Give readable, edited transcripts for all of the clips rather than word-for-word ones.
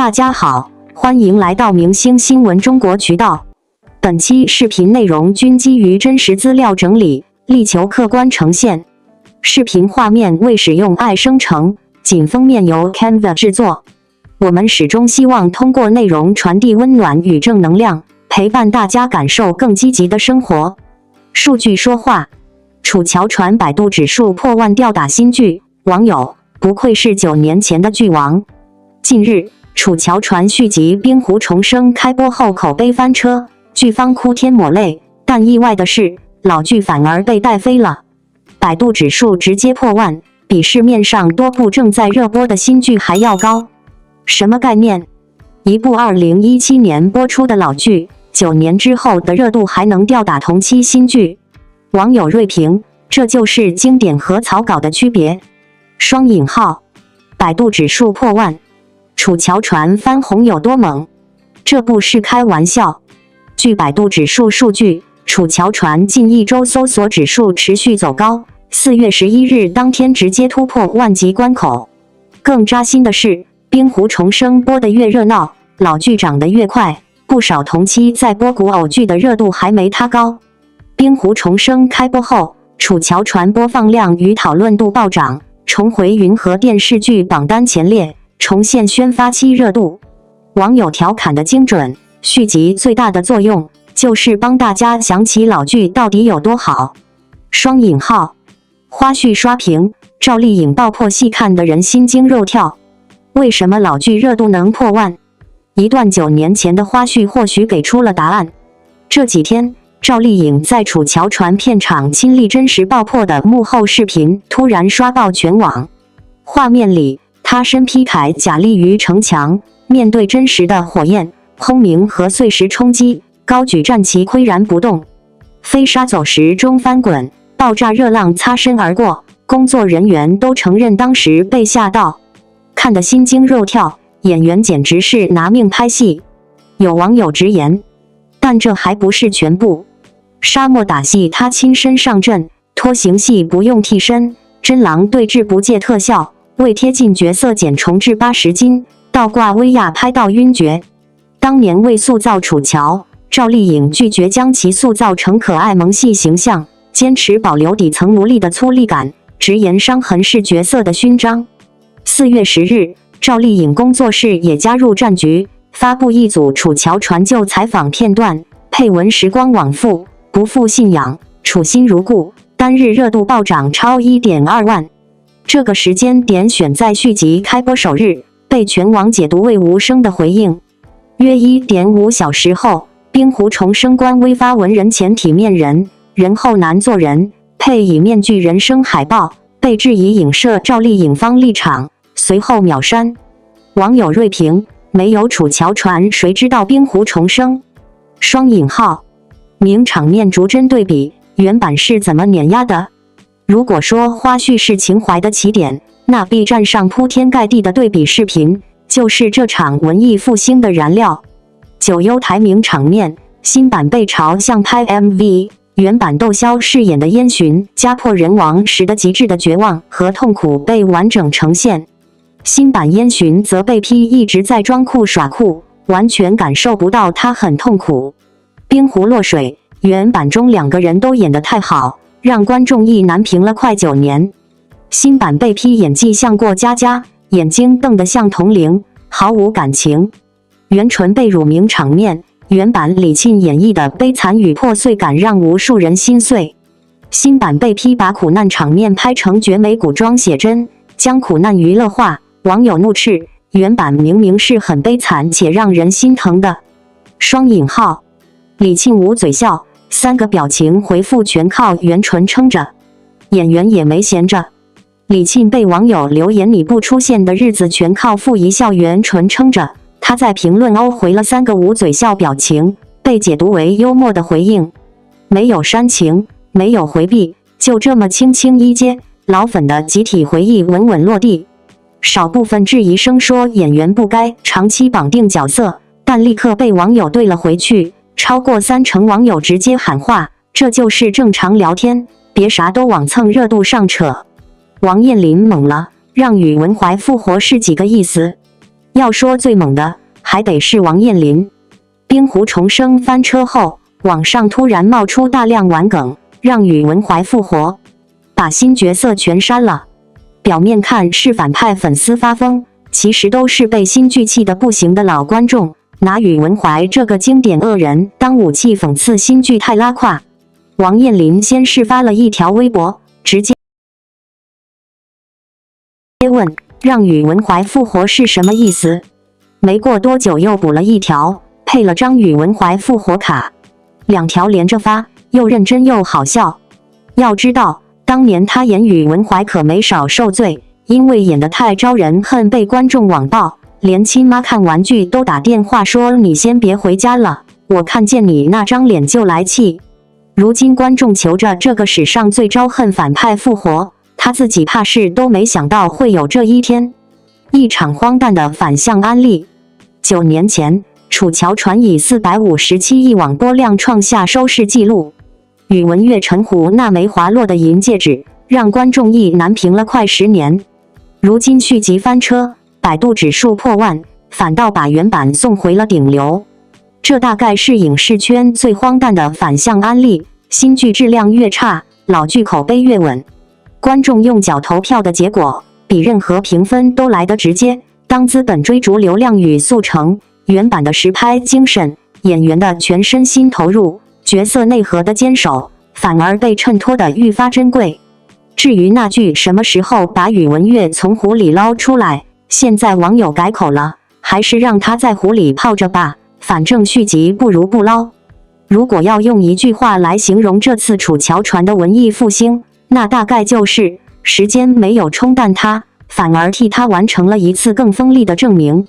大家好，欢迎来到明星新闻中国渠道。本期视频内容均基于真实资料整理，力求客观呈现。视频画面未使用AI生成，仅封面由 Canva 制作。我们始终希望通过内容传递温暖与正能量，陪伴大家感受更积极的生活。数据说话，楚乔传百度指数破万吊打新剧，网友不愧是9年前的剧王。近日，楚乔传续集《冰湖重生》开播后口碑翻车，剧方哭天抹泪，但意外的是，老剧反而被带飞了。百度指数直接破万，比市面上多部正在热播的新剧还要高。什么概念？一部2017年播出的老剧，9年之后的热度还能吊打同期新剧？网友锐评：这就是经典和草稿的区别。双引号，百度指数破万，楚乔传翻红有多猛？这不是开玩笑。据百度指数数据，楚乔传近1周搜索指数持续走高，4月11日当天直接突破万级关口。更扎心的是，冰湖重生播得越热闹，老剧涨得越快，不少同期在播古偶剧的热度还没它高。冰湖重生开播后，楚乔传播放量与讨论度暴涨，重回云和电视剧榜单前列，重现宣发期热度。网友调侃的精准，续集最大的作用就是帮大家想起老剧到底有多好。双引号，花絮刷屏，赵丽颖爆破细看的人心惊肉跳。为什么老剧热度能破万？一段9年前的花絮或许给出了答案。这几天，赵丽颖在楚乔传片场亲历真实爆破的幕后视频突然刷爆全网。画面里，她身披铠甲立于城墙，面对真实的火焰、轰鸣和碎石冲击，高举战旗岿然不动。飞沙走石中翻滚，爆炸热浪擦身而过，工作人员都承认当时被吓到，看得心惊肉跳，演员简直是拿命拍戏。有网友直言，但这还不是全部。沙漠打戏他亲身上阵，拖行戏不用替身，真狼对峙不借特效，为贴近角色减重至80斤，倒挂威亚拍到晕厥。当年为塑造楚乔，赵丽颖拒绝将其塑造成可爱萌系形象，坚持保留底层奴隶的粗粝感，直言伤痕是角色的勋章。4月10日，赵丽颖工作室也加入战局，发布一组楚乔传旧采访片段，配文时光往复，不负信仰，楚心如故，单日热度暴涨超 1.2 万。这个时间点选在续集开播首日，被全网解读为无声的回应。约 1.5 小时后，冰湖重生官微发文人前体面人，人后难做人，配以面具人生海报，被质疑影射赵丽颖方立场，随后秒删。网友锐评：没有楚乔传谁知道冰湖重生？双引号，名场面逐帧对比，原版是怎么碾压的？如果说花絮是情怀的起点，那 B 站上铺天盖地的对比视频就是这场文艺复兴的燃料。九优台名场面，新版被嘲像拍 MV， 原版窦骁饰演的烟巡家破人亡时的极致的绝望和痛苦被完整呈现。新版烟巡则被批一直在装酷耍酷，完全感受不到他很痛苦。冰湖落水，原版中2个人都演得太好，让观众意难平了快9年。新版被批演技像过家家，眼睛瞪得像铜铃，毫无感情。袁纯被辱名场面，原版李沁演绎的悲惨与破碎感让无数人心碎。新版被批把苦难场面拍成绝美古装写真，将苦难娱乐化，网友怒斥：原版明明是很悲惨且让人心疼的。双引号，李沁捂嘴笑，3个表情回复全靠袁纯撑着，演员也没闲着。李沁被网友留言你不出现的日子全靠傅一笑袁纯撑着，他在评论欧回了3个捂嘴笑表情，被解读为幽默的回应，没有煽情，没有回避，就这么轻轻一接，老粉的集体回忆稳稳落地。少部分质疑声说演员不该长期绑定角色，但立刻被网友对了回去，超过30%网友直接喊话：这就是正常聊天，别啥都往蹭热度上扯。王彦霖猛了，让宇文怀复活是几个意思？要说最猛的，还得是王彦霖。冰湖重生翻车后，网上突然冒出大量玩梗，让宇文怀复活，把新角色全删了。表面看是反派粉丝发疯，其实都是被新剧气得不行的老观众，拿宇文怀这个经典恶人当武器讽刺新剧太拉胯。王彦霖先是发了一条微博，直接问让宇文怀复活是什么意思，没过多久又补了一条，配了张宇文怀复活卡，2条连着发，又认真又好笑。要知道当年他演宇文怀可没少受罪，因为演得太招人恨被观众网暴，连亲妈看完剧都打电话说你先别回家了，我看见你那张脸就来气。如今观众求着这个史上最招恨反派复活，他自己怕是都没想到会有这一天。一场荒诞的反向安利。9年前，楚乔传以457亿网播量创下收视纪录。宇文玥陈湖那枚滑落的银戒指，让观众意难平了快10年。如今续集翻车，百度指数破万，反倒把原版送回了顶流。这大概是影视圈最荒诞的反向安利。新剧质量越差，老剧口碑越稳。观众用脚投票的结果，比任何评分都来得直接。当资本追逐流量与速成，原版的实拍精神、演员的全身心投入、角色内核的坚守，反而被衬托得愈发珍贵。至于那句什么时候把宇文玥从湖里捞出来，现在网友改口了，还是让他在湖里泡着吧，反正续集不如不捞。如果要用一句话来形容这次楚乔传的文艺复兴，那大概就是时间没有冲淡它，反而替它完成了一次更锋利的证明。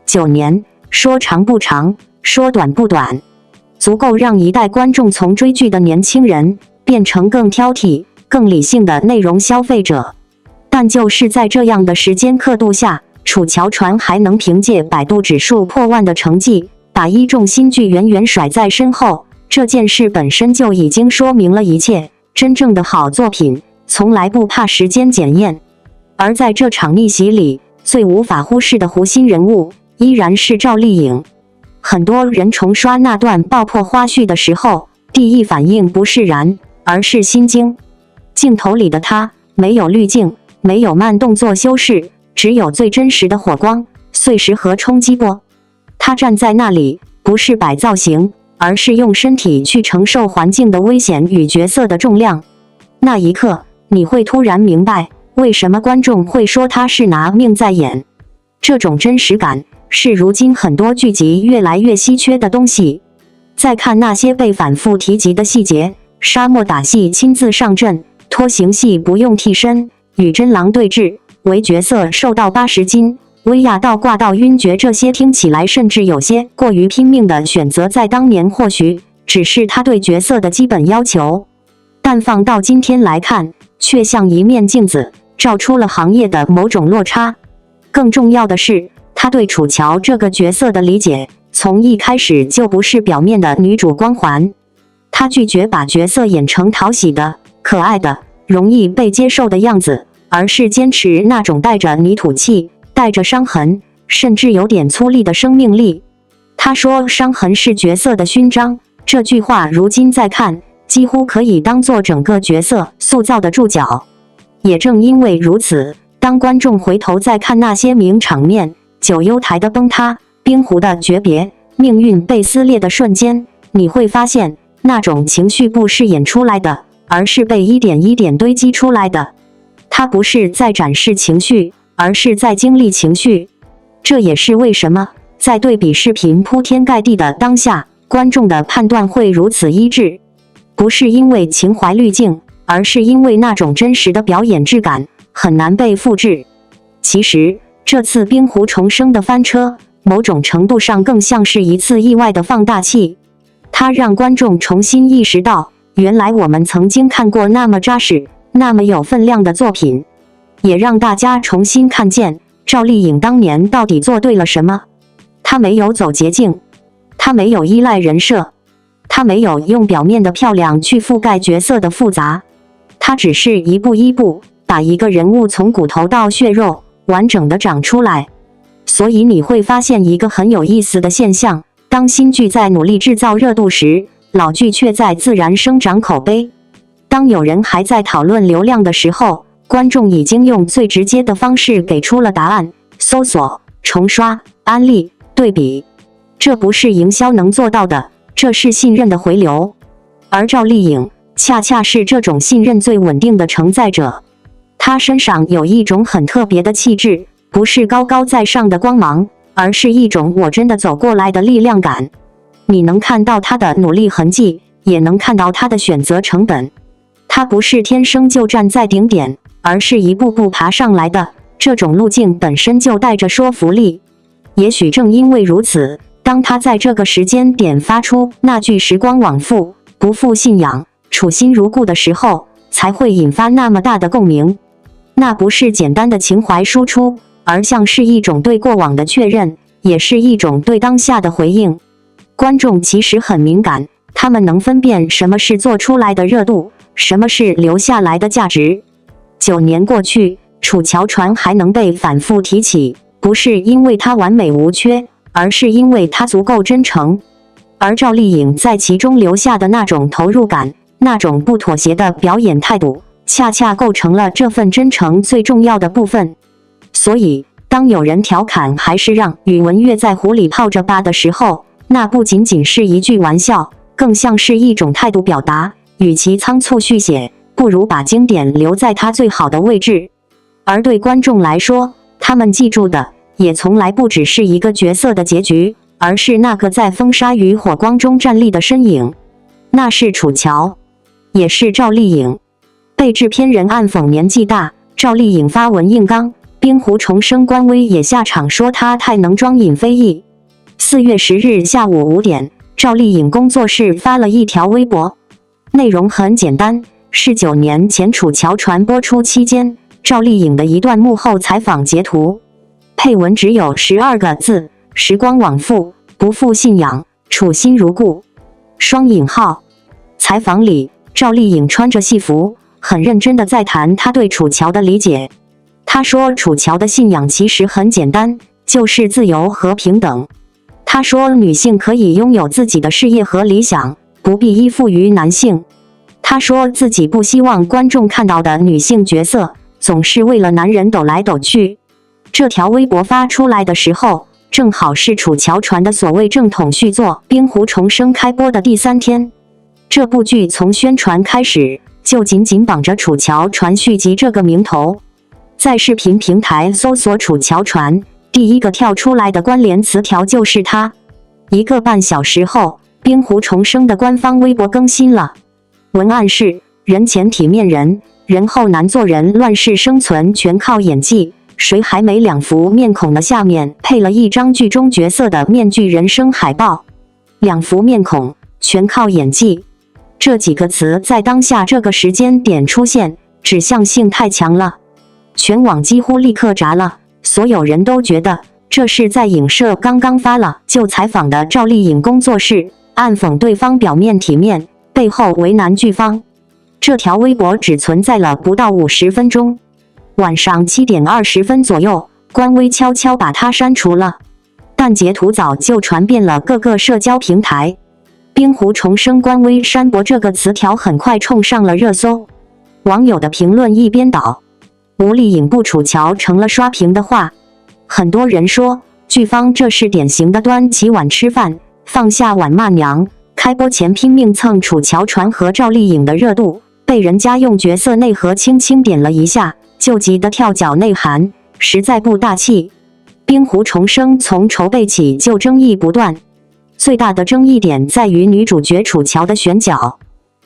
9年，说长不长，说短不短，足够让一代观众从追剧的年轻人变成更挑剔、更理性的内容消费者。但就是在这样的时间刻度下，楚乔传还能凭借百度指数破万的成绩，把一众新剧远远甩在身后，这件事本身就已经说明了一切。真正的好作品从来不怕时间检验。而在这场逆袭里，最无法忽视的核心人物依然是赵丽颖。很多人重刷那段爆破花絮的时候，第一反应不是燃，而是心惊。镜头里的她没有滤镜，没有慢动作修饰，只有最真实的火光、碎石和冲击波。她站在那里，不是摆造型，而是用身体去承受环境的危险与角色的重量。那一刻，你会突然明白，为什么观众会说他是拿命在演。这种真实感，是如今很多剧集越来越稀缺的东西。再看那些被反复提及的细节，沙漠打戏亲自上阵，拖行戏不用替身，与真狼对峙，为角色瘦到80斤。威亚到挂到晕厥，这些听起来甚至有些过于拼命的选择，在当年或许只是他对角色的基本要求，但放到今天来看，却像一面镜子，照出了行业的某种落差。更重要的是，他对楚乔这个角色的理解，从一开始就不是表面的女主光环。他拒绝把角色演成讨喜的、可爱的、容易被接受的样子，而是坚持那种带着泥土气、带着伤痕，甚至有点粗粝的生命力。他说伤痕是角色的勋章，这句话如今再看，几乎可以当做整个角色塑造的注脚。也正因为如此，当观众回头再看那些名场面，九幽台的崩塌、冰湖的诀别、命运被撕裂的瞬间，你会发现那种情绪不是演出来的，而是被一点一点堆积出来的。它不是在展示情绪，而是在经历情绪。这也是为什么在对比视频铺天盖地的当下，观众的判断会如此一致。不是因为情怀滤镜，而是因为那种真实的表演质感很难被复制。其实这次冰湖重生的翻车，某种程度上更像是一次意外的放大器。它让观众重新意识到，原来我们曾经看过那么扎实、那么有分量的作品，也让大家重新看见赵丽颖当年到底做对了什么。她没有走捷径，她没有依赖人设，她没有用表面的漂亮去覆盖角色的复杂，她只是一步一步把一个人物从骨头到血肉完整的长出来。所以你会发现一个很有意思的现象：当新剧在努力制造热度时，老剧却在自然生长口碑。当有人还在讨论流量的时候，观众已经用最直接的方式给出了答案：搜索、重刷、安利、对比。这不是营销能做到的，这是信任的回流。而赵丽颖恰恰是这种信任最稳定的承载者。她身上有一种很特别的气质，不是高高在上的光芒，而是一种我真的走过来的力量感。你能看到她的努力痕迹，也能看到她的选择成本。她不是天生就站在顶点，而是一步步爬上来的。这种路径本身就带着说服力。也许正因为如此，当她在这个时间点发出那句时光往复，不负信仰，处心如故的时候，才会引发那么大的共鸣。那不是简单的情怀输出，而像是一种对过往的确认，也是一种对当下的回应。观众其实很敏感，他们能分辨什么是做出来的热度，什么是留下来的价值。9年过去，楚乔传还能被反复提起，不是因为它完美无缺，而是因为它足够真诚。而赵丽颖在其中留下的那种投入感，那种不妥协的表演态度，恰恰构成了这份真诚最重要的部分。所以，当有人调侃还是让宇文玥在湖里泡着吧的时候，那不仅仅是一句玩笑，更像是一种态度表达。与其仓促续写，不如把经典留在它最好的位置。而对观众来说，他们记住的也从来不只是一个角色的结局，而是那个在风沙与火光中站立的身影。那是楚乔，也是赵丽颖。被制片人暗讽年纪大，赵丽颖发文硬刚，冰湖重生官微也下场说她太能装尹非议。4月10日下午5点，赵丽颖工作室发了一条微博，内容很简单，是9年前楚乔传播出期间，赵丽颖的一段幕后采访截图，配文只有12个字：时光往复，不负信仰，处心如故。双引号。采访里，赵丽颖穿着戏服，很认真地在谈她对楚乔的理解。她说楚乔的信仰其实很简单，就是自由和平等。她说女性可以拥有自己的事业和理想，不必依附于男性。她说自己不希望观众看到的女性角色总是为了男人抖来抖去。这条微博发出来的时候，正好是楚乔传的所谓正统续作《冰湖重生》开播的第3天。这部剧从宣传开始就紧紧绑着楚乔传续集这个名头。在视频平台搜索楚乔传，第一个跳出来的关联词条就是他。1个半小时后，冰湖重生的官方微博更新了，文案是：人前体面人，人后难做人，乱世生存全靠演技，谁还没2副面孔呢？下面配了一张剧中角色的面具人生海报，2副面孔，全靠演技。这几个词在当下这个时间点出现，指向性太强了，全网几乎立刻炸了。所有人都觉得这是在影射刚刚发了就采访的赵丽颖工作室，暗讽对方表面体面，背后为难剧方。这条微博只存在了不到50分钟，晚上7点20分左右，官微悄悄把它删除了，但截图早就传遍了各个社交平台。冰湖重生官微删博这个词条很快冲上了热搜，网友的评论一边倒，吴丽颖不楚乔成了刷屏的话。很多人说，剧方这是典型的端起碗吃饭，放下碗骂娘。开播前拼命蹭楚乔传和赵丽颖的热度，被人家用角色内核轻轻点了一下，就急得跳脚内涵，实在不大气。冰湖重生从筹备起就争议不断，最大的争议点在于女主角楚乔的选角。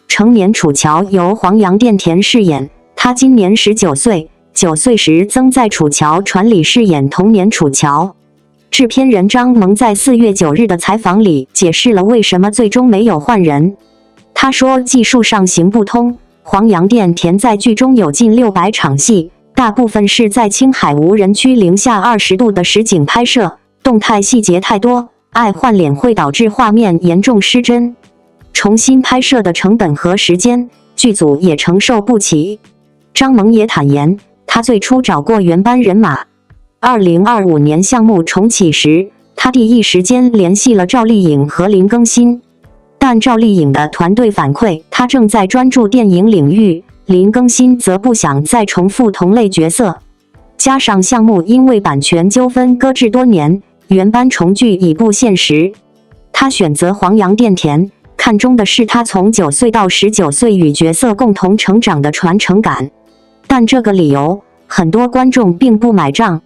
成年楚乔由黄杨钿甜饰演，她今年19岁，9岁时曾在楚乔传里饰演童年楚乔。制片人张萌在4月9日的采访里解释了为什么最终没有换人。他说技术上行不通，黄杨钿甜在剧中有近600场戏，大部分是在青海无人区零下20度的实景拍摄，动态细节太多，爱换脸会导致画面严重失真。重新拍摄的成本和时间，剧组也承受不起。张萌也坦言，他最初找过原班人马， 2025年项目重启时，他第一时间联系了赵丽颖和林更新，但赵丽颖的团队反馈他正在专注电影领域，林更新则不想再重复同类角色。加上项目因为版权纠纷搁置多年，原班重聚已不现实。他选择黄杨钿田，看中的是他从9岁到19岁与角色共同成长的传承感。但这个理由，很多观众并不买账。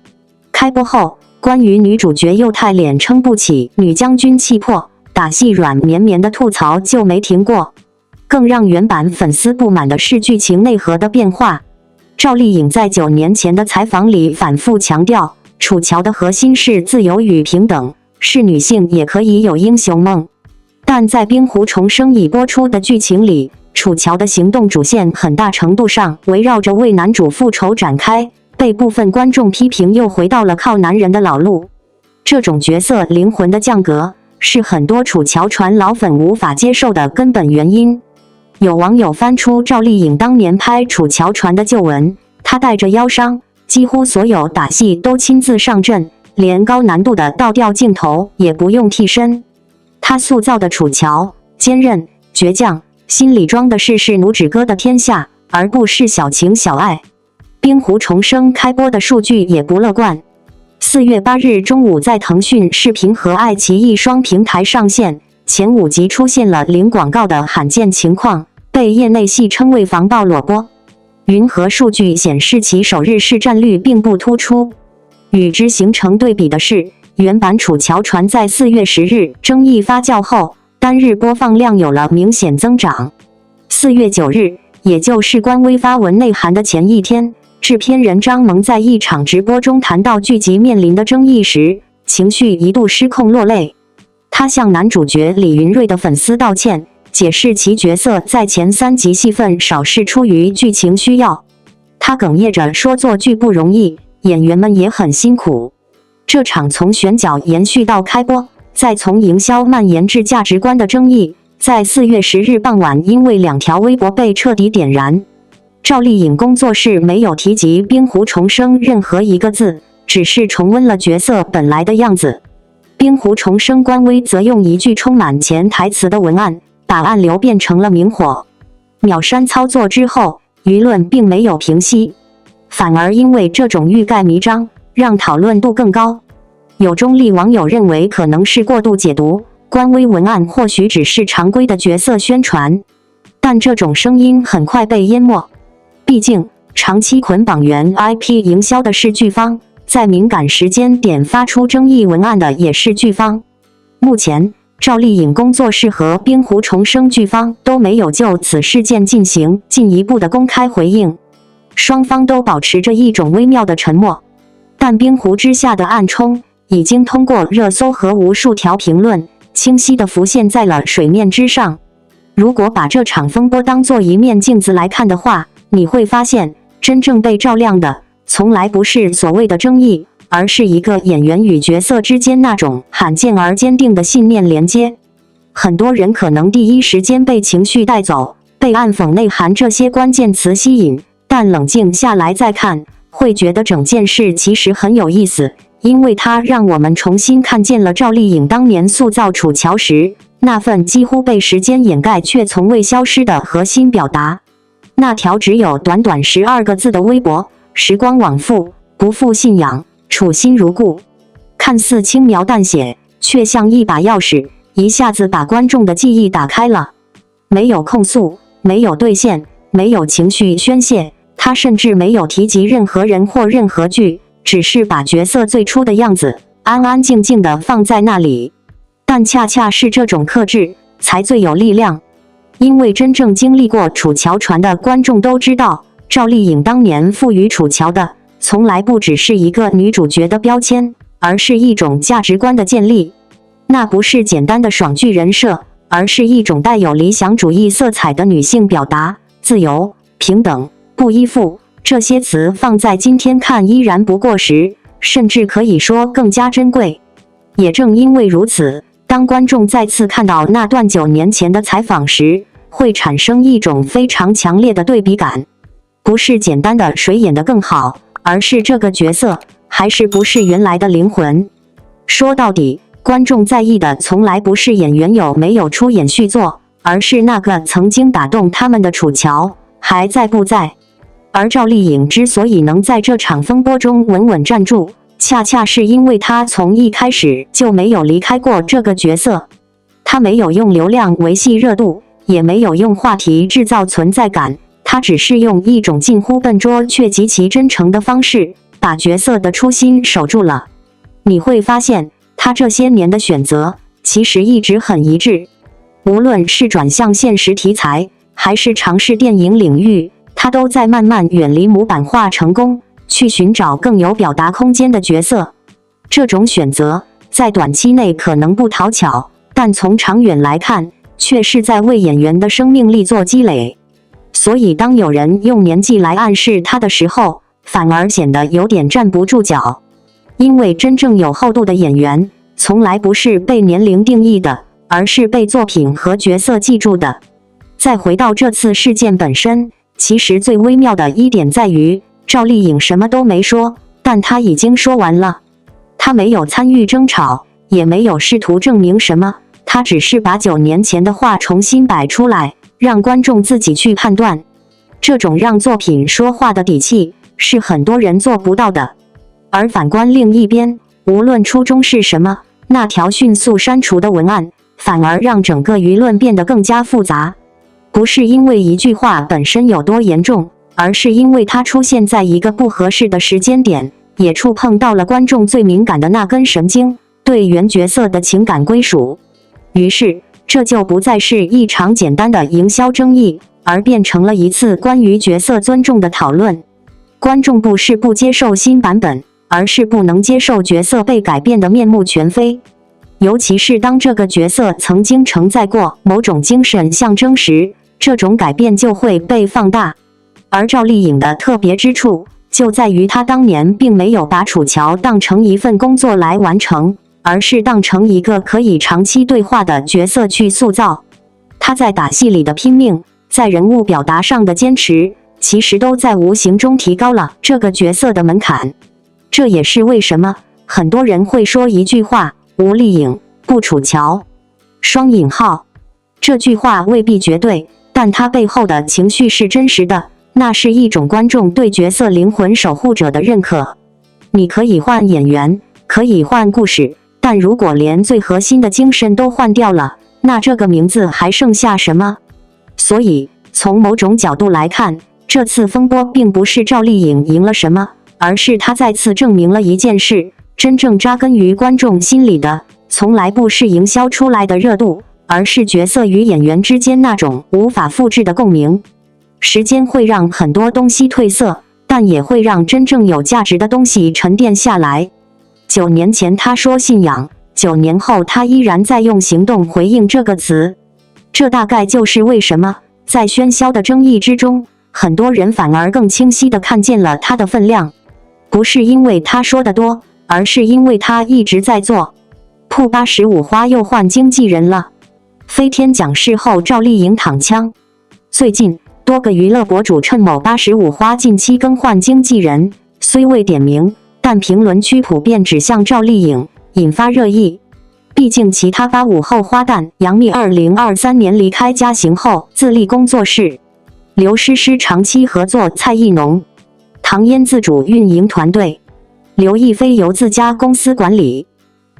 开播后，关于女主角幼态脸撑不起、女将军气魄、打戏软绵绵的吐槽就没停过。更让原版粉丝不满的是剧情内核的变化。赵丽颖在9年前的采访里反复强调，楚乔的核心是自由与平等，是女性也可以有英雄梦。但在《冰湖重生》已播出的剧情里，楚乔的行动主线很大程度上围绕着为男主复仇展开，被部分观众批评又回到了靠男人的老路。这种角色灵魂的降格，是很多楚乔传老粉无法接受的根本原因。有网友翻出赵丽颖当年拍楚乔传的旧文，她带着腰伤，几乎所有打戏都亲自上阵，连高难度的倒吊镜头也不用替身。她塑造的楚乔坚韧、倔强，心里装的是弩指哥的天下，而不是小情小爱。冰湖重生开播的数据也不乐观。4月8日中午在腾讯视频和爱奇艺双平台上线，前5集出现了零广告的罕见情况，被业内戏称为防爆裸播。云和数据显示其首日市占率并不突出。与之形成对比的是，原版楚乔传在4月10日争议发酵后，单日播放量有了明显增长。4月9日，也就是官微发文内涵的前一天，制片人张萌在一场直播中谈到剧集面临的争议时，情绪一度失控落泪。他向男主角李云瑞的粉丝道歉，解释其角色在前3集戏份少是出于剧情需要。他哽咽着说做剧不容易，演员们也很辛苦。这场从选角延续到开播，再从营销蔓延至价值观的争议，在4月10日傍晚因为2条微博被彻底点燃。赵丽颖工作室没有提及冰湖重生任何一个字，只是重温了角色本来的样子。冰湖重生官微则用一句充满潜台词的文案，把暗流变成了明火。秒删操作之后，舆论并没有平息，反而因为这种欲盖弥彰，让讨论度更高。有中立网友认为可能是过度解读，官微文案或许只是常规的角色宣传，但这种声音很快被淹没。毕竟，长期捆绑原 IP 营销的是剧方，在敏感时间点发出争议文案的也是剧方。目前，赵丽颖工作室和冰湖重生剧方都没有就此事件进行进一步的公开回应，双方都保持着一种微妙的沉默。但冰湖之下的暗冲已经通过热搜和无数条评论，清晰地浮现在了水面之上。如果把这场风波当作一面镜子来看的话，你会发现，真正被照亮的，从来不是所谓的争议，而是一个演员与角色之间那种罕见而坚定的信念连接。很多人可能第一时间被情绪带走，被暗讽内涵这些关键词吸引，但冷静下来再看，会觉得整件事其实很有意思，因为它让我们重新看见了赵丽颖当年塑造楚乔时，那份几乎被时间掩盖却从未消失的核心表达。那条只有短短12个字的微博，时光往复，不负信仰，楚心如故，看似轻描淡写，却像一把钥匙，一下子把观众的记忆打开了。没有控诉，没有兑现，没有情绪宣泄，他甚至没有提及任何人或任何剧，只是把角色最初的样子安安静静地放在那里。但恰恰是这种克制，才最有力量。因为真正经历过楚乔传的观众都知道，赵丽颖当年赋予楚乔的，从来不只是一个女主角的标签，而是一种价值观的建立。那不是简单的爽剧人设，而是一种带有理想主义色彩的女性表达。自由、平等、不依附，这些词放在今天看依然不过时，甚至可以说更加珍贵。也正因为如此，当观众再次看到那段9年前的采访时，会产生一种非常强烈的对比感。不是简单的谁演得更好，而是这个角色还是不是原来的灵魂？说到底，观众在意的从来不是演员有没有出演续作，而是那个曾经打动他们的楚乔还在不在。而赵丽颖之所以能在这场风波中稳稳站住，恰恰是因为她从一开始就没有离开过这个角色。她没有用流量维系热度，也没有用话题制造存在感，她只是用一种近乎笨拙却极其真诚的方式，把角色的初心守住了。你会发现，她这些年的选择其实一直很一致，无论是转向现实题材，还是尝试电影领域，她都在慢慢远离模板化成功，去寻找更有表达空间的角色。这种选择在短期内可能不讨巧，但从长远来看，却是在为演员的生命力做积累。所以当有人用年纪来暗示她的时候，反而显得有点站不住脚。因为真正有厚度的演员，从来不是被年龄定义的，而是被作品和角色记住的。再回到这次事件本身，其实最微妙的一点在于，赵丽颖什么都没说，但她已经说完了。她没有参与争吵，也没有试图证明什么，她只是把9年前的话重新摆出来，让观众自己去判断。这种让作品说话的底气，是很多人做不到的。而反观另一边，无论初衷是什么，那条迅速删除的文案，反而让整个舆论变得更加复杂。不是因为一句话本身有多严重，而是因为它出现在一个不合适的时间点，也触碰到了观众最敏感的那根神经，对原角色的情感归属。于是，这就不再是一场简单的营销争议，而变成了一次关于角色尊重的讨论。观众不是不接受新版本，而是不能接受角色被改变的面目全非。尤其是当这个角色曾经承载过某种精神象征时，这种改变就会被放大。而赵丽颖的特别之处，就在于她当年并没有把楚乔当成一份工作来完成，而是当成一个可以长期对话的角色去塑造。她在打戏里的拼命，在人物表达上的坚持，其实都在无形中提高了这个角色的门槛。这也是为什么很多人会说一句话：吴丽颖，不楚乔。双引号。这句话未必绝对，但它背后的情绪是真实的，那是一种观众对角色灵魂守护者的认可。你可以换演员，可以换故事，但如果连最核心的精神都换掉了，那这个名字还剩下什么？所以，从某种角度来看，这次风波并不是赵丽颖赢了什么，而是她再次证明了一件事：真正扎根于观众心里的，从来不是营销出来的热度，而是角色与演员之间那种无法复制的共鸣。时间会让很多东西褪色，但也会让真正有价值的东西沉淀下来。9年前他说信仰，9年后他依然在用行动回应这个词。这大概就是为什么在喧嚣的争议之中，很多人反而更清晰地看见了他的分量。不是因为他说得多，而是因为他一直在做。铺85花又换经纪人了。飞天奖事后赵丽颖躺枪。最近多个娱乐博主趁某85花近期更换经纪人，虽未点名，但评论区普遍指向赵丽颖，引发热议。毕竟其他85后花旦杨幂2023年离开嘉行后自立工作室，刘诗诗长期合作蔡艺农，唐嫣自主运营团队，刘亦菲由自家公司管理。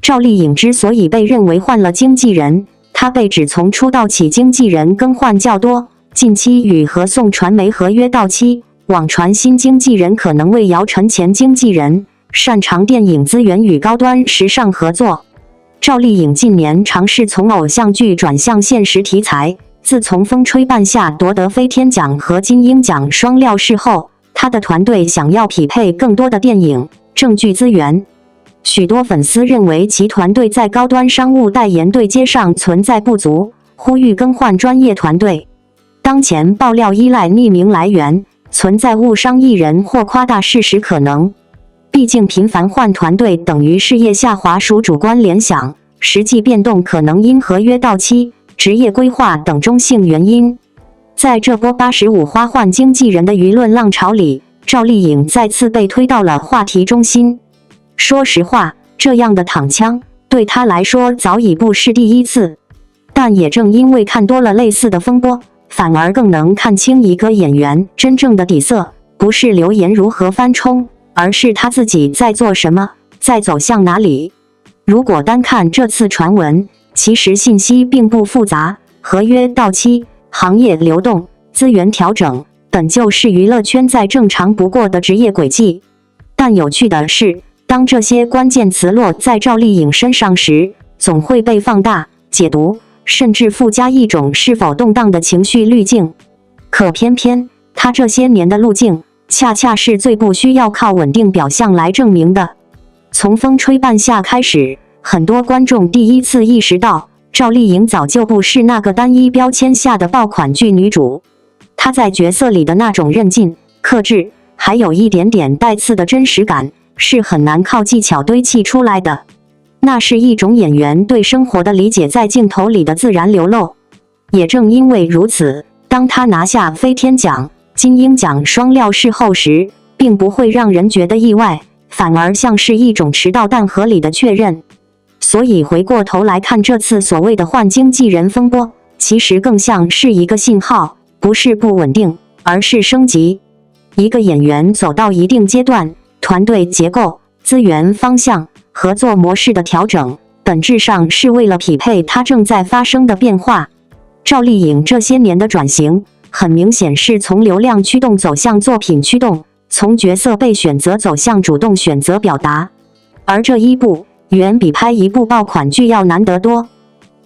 赵丽颖之所以被认为换了经纪人，她被指从出道起经纪人更换较多，近期与合颂传媒合约到期，网传新经纪人可能为姚晨前经纪人，擅长电影资源与高端时尚合作。赵丽颖近年尝试从偶像剧转向现实题材，自从《风吹半夏》夺得飞天奖和金鹰奖双料视后，她的团队想要匹配更多的电影、正剧资源。许多粉丝认为其团队在高端商务代言对接上存在不足，呼吁更换专业团队。当前爆料依赖匿名来源，存在误伤艺人或夸大事实可能。毕竟频繁换团队等于事业下滑属主观联想，实际变动可能因合约到期、职业规划等中性原因。在这波85花换经纪人的舆论浪潮里，赵丽颖再次被推到了话题中心。说实话，这样的躺枪对他来说早已不是第一次。但也正因为看多了类似的风波，反而更能看清一个演员真正的底色，不是流言如何翻冲，而是他自己在做什么，在走向哪里。如果单看这次传闻，其实信息并不复杂，合约到期、行业流动、资源调整，本就是娱乐圈再正常不过的职业轨迹。但有趣的是，当这些关键词落在赵丽颖身上时，总会被放大、解读，甚至附加一种是否动荡的情绪滤镜。可偏偏她这些年的路径，恰恰是最不需要靠稳定表象来证明的。从风吹半夏开始，很多观众第一次意识到，赵丽颖早就不是那个单一标签下的爆款剧女主。她在角色里的那种韧劲、克制，还有一点点带刺的真实感，是很难靠技巧堆砌出来的。那是一种演员对生活的理解在镜头里的自然流露。也正因为如此，当她拿下飞天奖、金鹰奖双料视后时，并不会让人觉得意外，反而像是一种迟到但合理的确认。所以回过头来看这次所谓的换经纪人风波，其实更像是一个信号，不是不稳定，而是升级。一个演员走到一定阶段，团队结构、资源方向、合作模式的调整，本质上是为了匹配它正在发生的变化。赵丽颖这些年的转型，很明显是从流量驱动走向作品驱动，从角色被选择走向主动选择表达。而这一步远比拍一部爆款剧要难得多。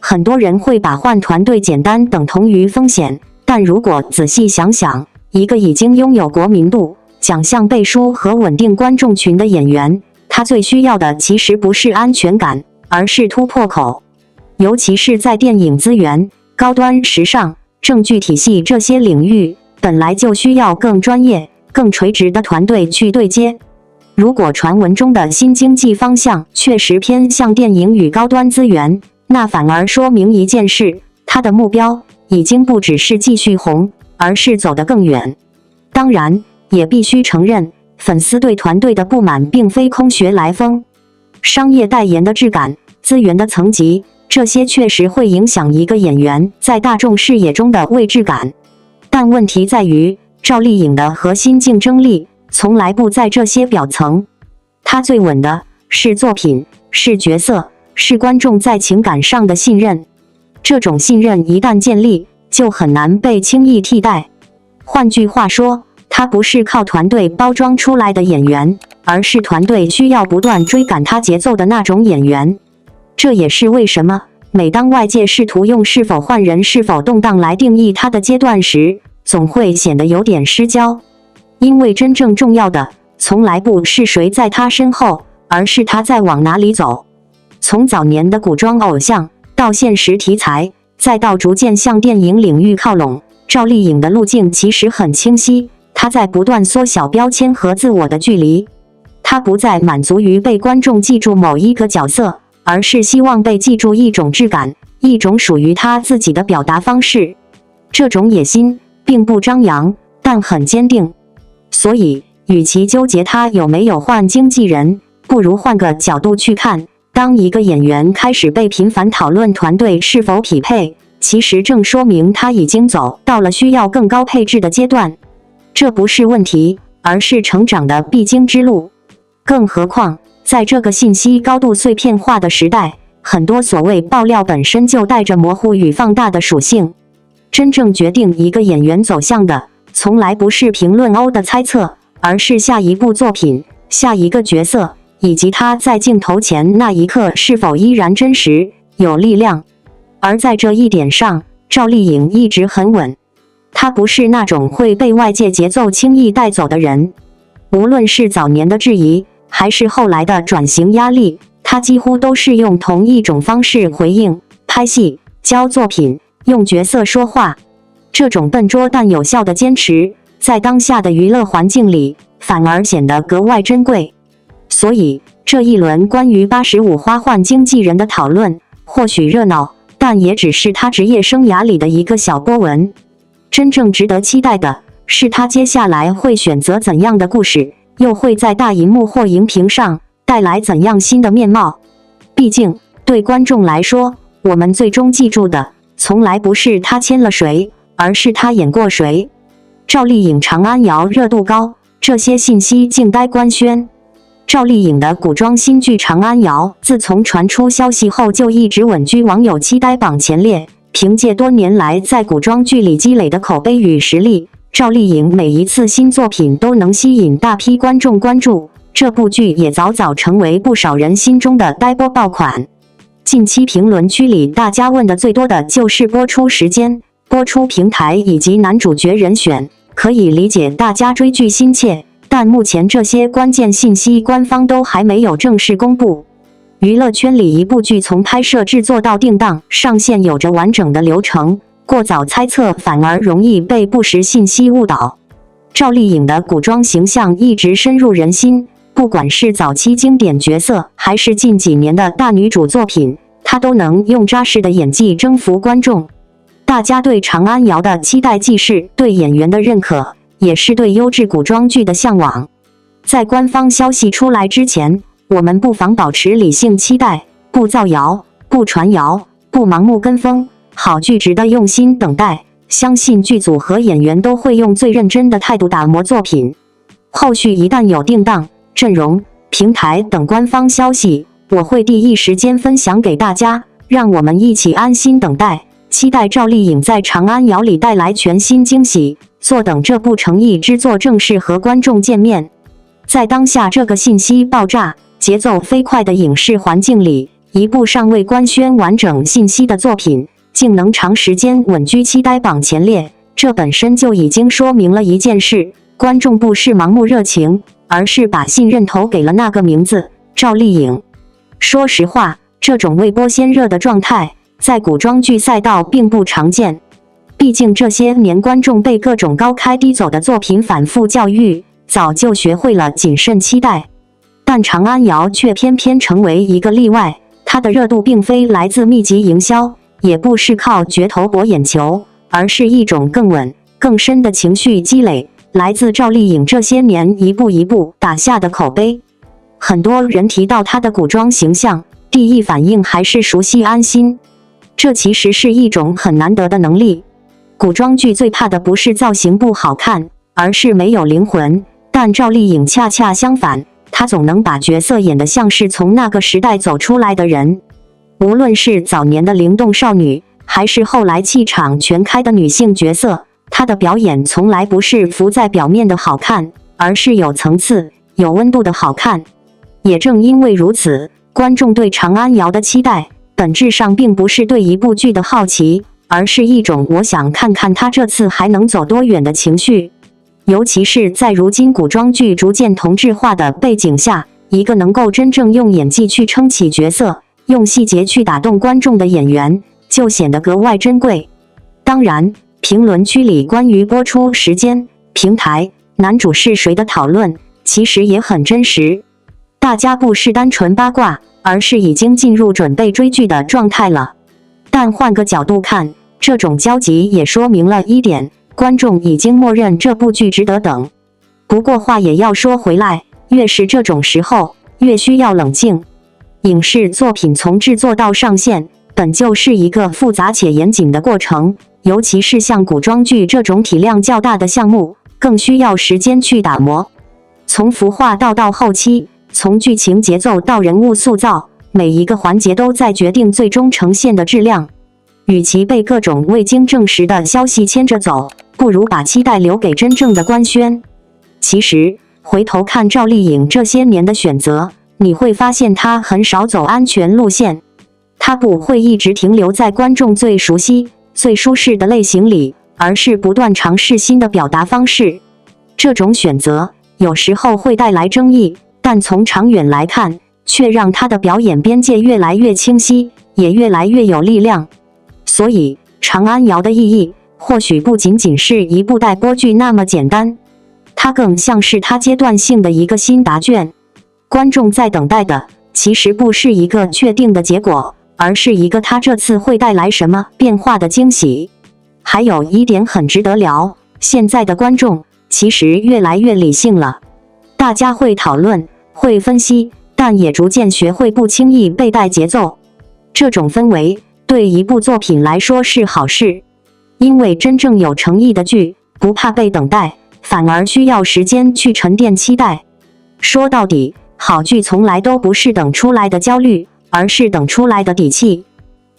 很多人会把换团队简单等同于风险，但如果仔细想想，一个已经拥有国民度、奖项背书和稳定观众群的演员，他最需要的其实不是安全感，而是突破口。尤其是在电影资源、高端时尚、证据体系这些领域，本来就需要更专业、更垂直的团队去对接。如果传闻中的新经济方向确实偏向电影与高端资源，那反而说明一件事，他的目标已经不只是继续红，而是走得更远。当然，也必须承认，粉丝对团队的不满并非空穴来风。商业代言的质感、资源的层级，这些确实会影响一个演员在大众视野中的位置感。但问题在于，赵丽颖的核心竞争力从来不在这些表层，她最稳的是作品，是角色，是观众在情感上的信任。这种信任一旦建立，就很难被轻易替代。换句话说，她不是靠团队包装出来的演员，而是团队需要不断追赶她节奏的那种演员。这也是为什么每当外界试图用是否换人、是否动荡来定义她的阶段时，总会显得有点失焦。因为真正重要的，从来不是谁在她身后，而是她在往哪里走。从早年的古装偶像，到现实题材，再到逐渐向电影领域靠拢，赵丽颖的路径其实很清晰，她在不断缩小标签和自我的距离。她不再满足于被观众记住某一个角色，而是希望被记住一种质感，一种属于她自己的表达方式。这种野心并不张扬，但很坚定。所以，与其纠结她有没有换经纪人，不如换个角度去看，当一个演员开始被频繁讨论团队是否匹配，其实正说明他已经走到了需要更高配置的阶段。这不是问题，而是成长的必经之路。更何况，在这个信息高度碎片化的时代，很多所谓爆料本身就带着模糊与放大的属性。真正决定一个演员走向的，从来不是评论欧的猜测，而是下一部作品、下一个角色，以及他在镜头前那一刻是否依然真实、有力量。而在这一点上，赵丽颖一直很稳。她不是那种会被外界节奏轻易带走的人。无论是早年的质疑，还是后来的转型压力，她几乎都是用同一种方式回应：拍戏、教作品、用角色说话。这种笨拙但有效的坚持，在当下的娱乐环境里，反而显得格外珍贵。所以，这一轮关于85花换经纪人的讨论，或许热闹，但也只是他职业生涯里的一个小波纹。真正值得期待的是，他接下来会选择怎样的故事，又会在大银幕或荧屏上带来怎样新的面貌。毕竟，对观众来说，我们最终记住的，从来不是他签了谁，而是他演过谁。赵丽颖、长安瑶热度高，这些信息静待官宣。赵丽颖的古装新剧《长安瑶》自从传出消息后，就一直稳居网友期待榜前列。凭借多年来在古装剧里积累的口碑与实力，赵丽颖每一次新作品都能吸引大批观众关注。这部剧也早早成为不少人心中的待播爆款。近期评论区里大家问的最多的就是播出时间、播出平台以及男主角人选。可以理解大家追剧心切，但目前这些关键信息官方都还没有正式公布。娱乐圈里一部剧从拍摄制作到定档上线有着完整的流程，过早猜测反而容易被不实信息误导。赵丽颖的古装形象一直深入人心，不管是早期经典角色，还是近几年的大女主作品，她都能用扎实的演技征服观众。大家对长安瑶的期待既是对演员的认可，也是对优质古装剧的向往。在官方消息出来之前，我们不妨保持理性期待，不造谣，不传谣，不盲目跟风。好剧值得用心等待，相信剧组和演员都会用最认真的态度打磨作品。后续一旦有定档、阵容、平台等官方消息，我会第一时间分享给大家，让我们一起安心等待。期待赵丽颖在《长安瑶》里带来全新惊喜，坐等这部诚意之作正式和观众见面。在当下这个信息爆炸、节奏飞快的影视环境里，一部尚未官宣完整信息的作品，竟能长时间稳居期待榜前列，这本身就已经说明了一件事：观众不是盲目热情，而是把信任投给了那个名字——赵丽颖。说实话，这种未播先热的状态，在古装剧赛道并不常见，毕竟这些年观众被各种高开低走的作品反复教育，早就学会了谨慎期待。但长安瑶却偏偏成为一个例外，它的热度并非来自密集营销，也不是靠噱头博眼球，而是一种更稳、更深的情绪积累，来自赵丽颖这些年一步一步打下的口碑。很多人提到她的古装形象，第一反应还是熟悉安心。这其实是一种很难得的能力。古装剧最怕的不是造型不好看，而是没有灵魂。但赵丽颖恰恰相反，她总能把角色演得像是从那个时代走出来的人。无论是早年的灵动少女，还是后来气场全开的女性角色，她的表演从来不是浮在表面的好看，而是有层次、有温度的好看。也正因为如此，观众对长安瑶的期待，本质上并不是对一部剧的好奇，而是一种我想看看他这次还能走多远的情绪。尤其是在如今古装剧逐渐同质化的背景下，一个能够真正用演技去撑起角色，用细节去打动观众的演员，就显得格外珍贵。当然，评论区里关于播出时间、平台、男主是谁的讨论，其实也很真实。大家不是单纯八卦，而是已经进入准备追剧的状态了。但换个角度看，这种焦急也说明了一点：观众已经默认这部剧值得等。不过话也要说回来，越是这种时候，越需要冷静。影视作品从制作到上线，本就是一个复杂且严谨的过程，尤其是像古装剧这种体量较大的项目，更需要时间去打磨。从服化到后期，从剧情节奏到人物塑造，每一个环节都在决定最终呈现的质量。与其被各种未经证实的消息牵着走，不如把期待留给真正的官宣。其实，回头看赵丽颖这些年的选择，你会发现她很少走安全路线。她不会一直停留在观众最熟悉、最舒适的类型里，而是不断尝试新的表达方式。这种选择有时候会带来争议，但从长远来看，却让她的表演边界越来越清晰，也越来越有力量。所以，长安瑶的意义或许不仅仅是一部待播剧那么简单，它更像是它阶段性的一个新答卷。观众在等待的，其实不是一个确定的结果，而是一个它这次会带来什么变化的惊喜。还有一点很值得聊，现在的观众其实越来越理性了。大家会讨论，会分析，但但也逐渐学会不轻易被带节奏。这种氛围对一部作品来说是好事，因为真正有诚意的剧不怕被等待，反而需要时间去沉淀期待。说到底，好剧从来都不是等出来的焦虑，而是等出来的底气。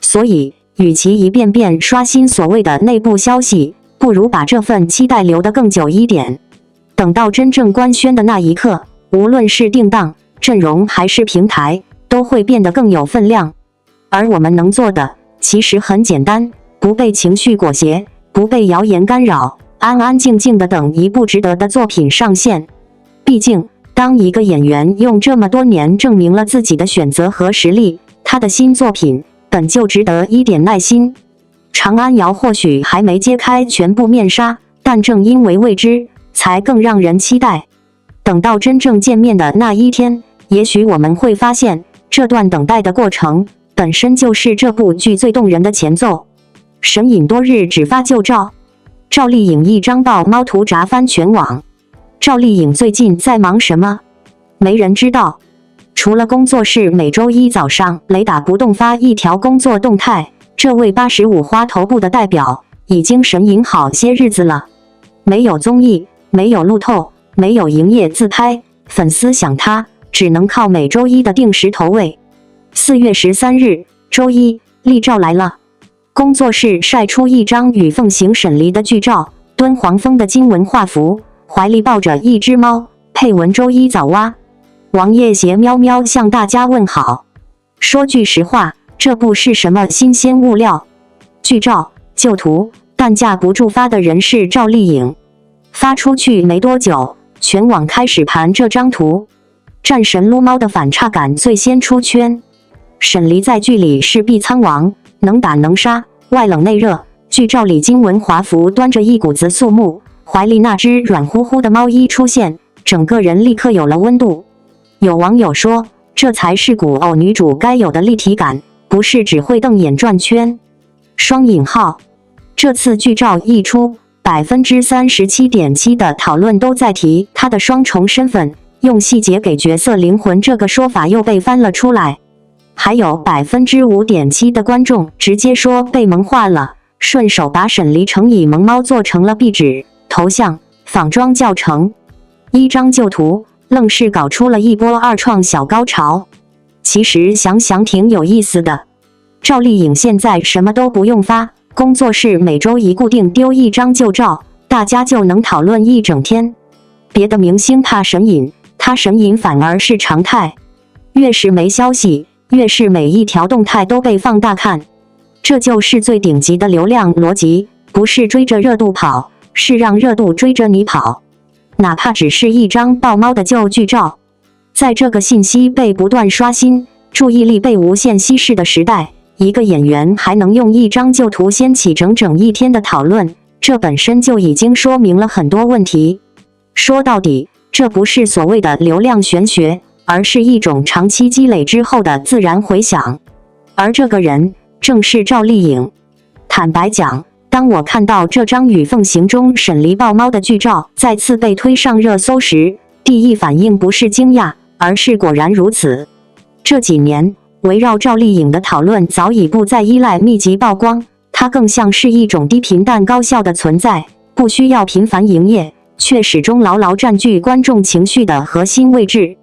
所以，与其一遍遍刷新所谓的内部消息，不如把这份期待留得更久一点。等到真正官宣的那一刻，无论是定档、阵容还是平台，都会变得更有分量。而我们能做的其实很简单，不被情绪裹挟，不被谣言干扰，安安静静地等一部值得的作品上线。毕竟，当一个演员用这么多年证明了自己的选择和实力，他的新作品本就值得一点耐心。长安谣或许还没揭开全部面纱，但正因为未知，才更让人期待。等到真正见面的那一天，也许我们会发现，这段等待的过程本身就是这部剧最动人的前奏。神隐多日只发旧照，赵丽颖一张爆猫图炸翻全网。赵丽颖最近在忙什么？没人知道。除了工作室每周一早上雷打不动发一条工作动态，这位85花头部的代表已经神隐好些日子了。没有综艺，没有路透，没有营业自拍，粉丝想他只能靠每周一的定时投喂。4月13日，周一，丽照来了。工作室晒出一张与凤行沈离的剧照，敦煌风的金文画幅，怀里抱着一只猫，配文周一早蛙。王爷携喵喵向大家问好。说句实话，这不是什么新鲜物料。剧照、旧图，但架不住发的人是赵丽颖。发出去没多久，全网开始盘这张图。战神撸猫的反差感最先出圈。沈离在剧里是碧苍王，能打能杀，外冷内热。剧照里金文华服端着一股子肃穆，怀里那只软乎乎的猫一出现，整个人立刻有了温度。有网友说，这才是古偶女主该有的立体感，不是只会瞪眼转圈。双引号。这次剧照一出，37.7%的讨论都在提她的双重身份，用细节给角色灵魂这个说法又被翻了出来。还有5.7%的观众直接说被萌化了，顺手把沈离乘以萌猫做成了壁纸、头像、仿妆教程。一张旧图，愣是搞出了一波二创小高潮。其实想想挺有意思的。赵丽颖现在什么都不用发，工作室每周一固定丢一张旧照，大家就能讨论一整天。别的明星怕神隐，他神隐反而是常态。越是没消息，越是每一条动态都被放大看。这就是最顶级的流量逻辑，不是追着热度跑，是让热度追着你跑。哪怕只是一张爆猫的旧剧照，在这个信息被不断刷新、注意力被无限稀释的时代，一个演员还能用一张旧图掀起整整一天的讨论，这本身就已经说明了很多问题。说到底，这不是所谓的流量玄学，而是一种长期积累之后的自然回响。而这个人正是赵丽颖。坦白讲，当我看到这张与凤行中沈离抱猫的剧照再次被推上热搜时，第一反应不是惊讶，而是果然如此。这几年，围绕赵丽颖的讨论早已不再依赖密集曝光，它更像是一种低频但高效的存在，不需要频繁营业，却始终牢牢占据观众情绪的核心位置。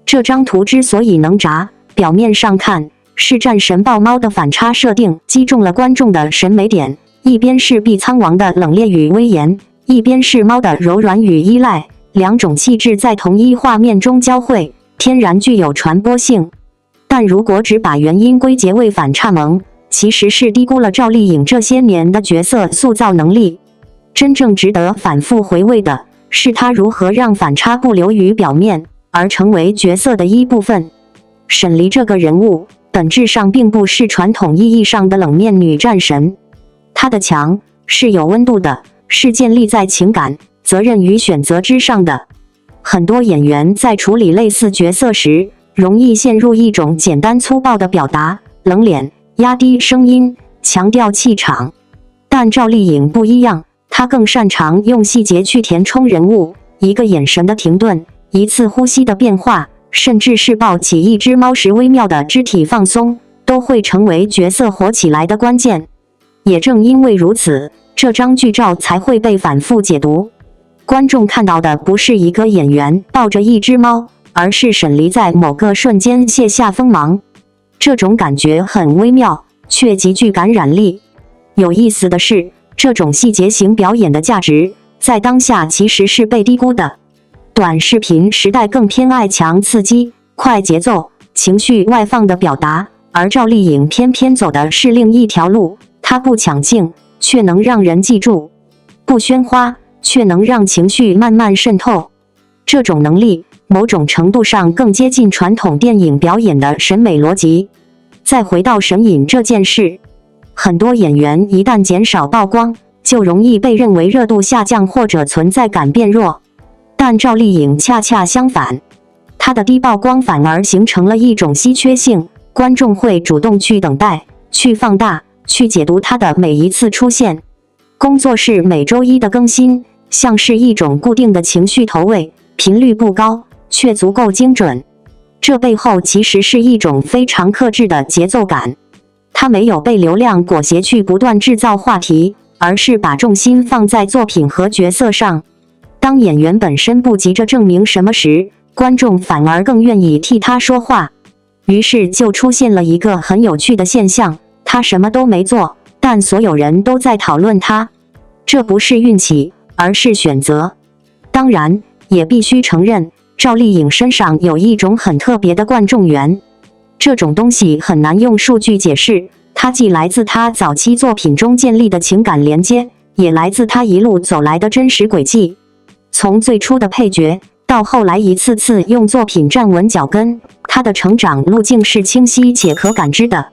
这张图之所以能炸，表面上看是战神抱猫的反差设定击中了观众的审美点，一边是碧苍王的冷冽与威严，一边是猫的柔软与依赖，两种气质在同一画面中交汇，天然具有传播性。但如果只把原因归结为反差萌，其实是低估了赵丽颖这些年的角色塑造能力。真正值得反复回味的是她如何让反差不流于表面，而成为角色的一部分。沈离这个人物本质上并不是传统意义上的冷面女战神，她的强是有温度的，是建立在情感、责任与选择之上的。很多演员在处理类似角色时，容易陷入一种简单粗暴的表达，冷脸、压低声音、强调气场。但赵丽颖不一样，她更擅长用细节去填充人物，一个眼神的停顿，一次呼吸的变化，甚至是抱起一只猫时微妙的肢体放松，都会成为角色火起来的关键。也正因为如此，这张剧照才会被反复解读。观众看到的不是一个演员抱着一只猫，而是沈黎在某个瞬间卸下锋芒。这种感觉很微妙，却极具感染力。有意思的是，这种细节型表演的价值，在当下其实是被低估的。短视频时代更偏爱强刺激、快节奏、情绪外放的表达，而赵丽颖偏偏走的是另一条路。她不抢镜，却能让人记住；不喧哗，却能让情绪慢慢渗透。这种能力，某种程度上更接近传统电影表演的审美逻辑。再回到神隐这件事，很多演员一旦减少曝光，就容易被认为热度下降或者存在感变弱。但赵丽颖恰恰相反，她的低曝光反而形成了一种稀缺性，观众会主动去等待、去放大、去解读她的每一次出现。工作室每周一的更新，像是一种固定的情绪投喂，频率不高，却足够精准。这背后其实是一种非常克制的节奏感。它没有被流量裹挟去不断制造话题，而是把重心放在作品和角色上。当演员本身不急着证明什么时，观众反而更愿意替他说话。于是就出现了一个很有趣的现象，他什么都没做，但所有人都在讨论他。这不是运气，而是选择。当然，也必须承认，赵丽颖身上有一种很特别的观众缘。这种东西很难用数据解释，它既来自她早期作品中建立的情感连接，也来自她一路走来的真实轨迹。从最初的配角，到后来一次次用作品站稳脚跟，她的成长路径是清晰且可感知的。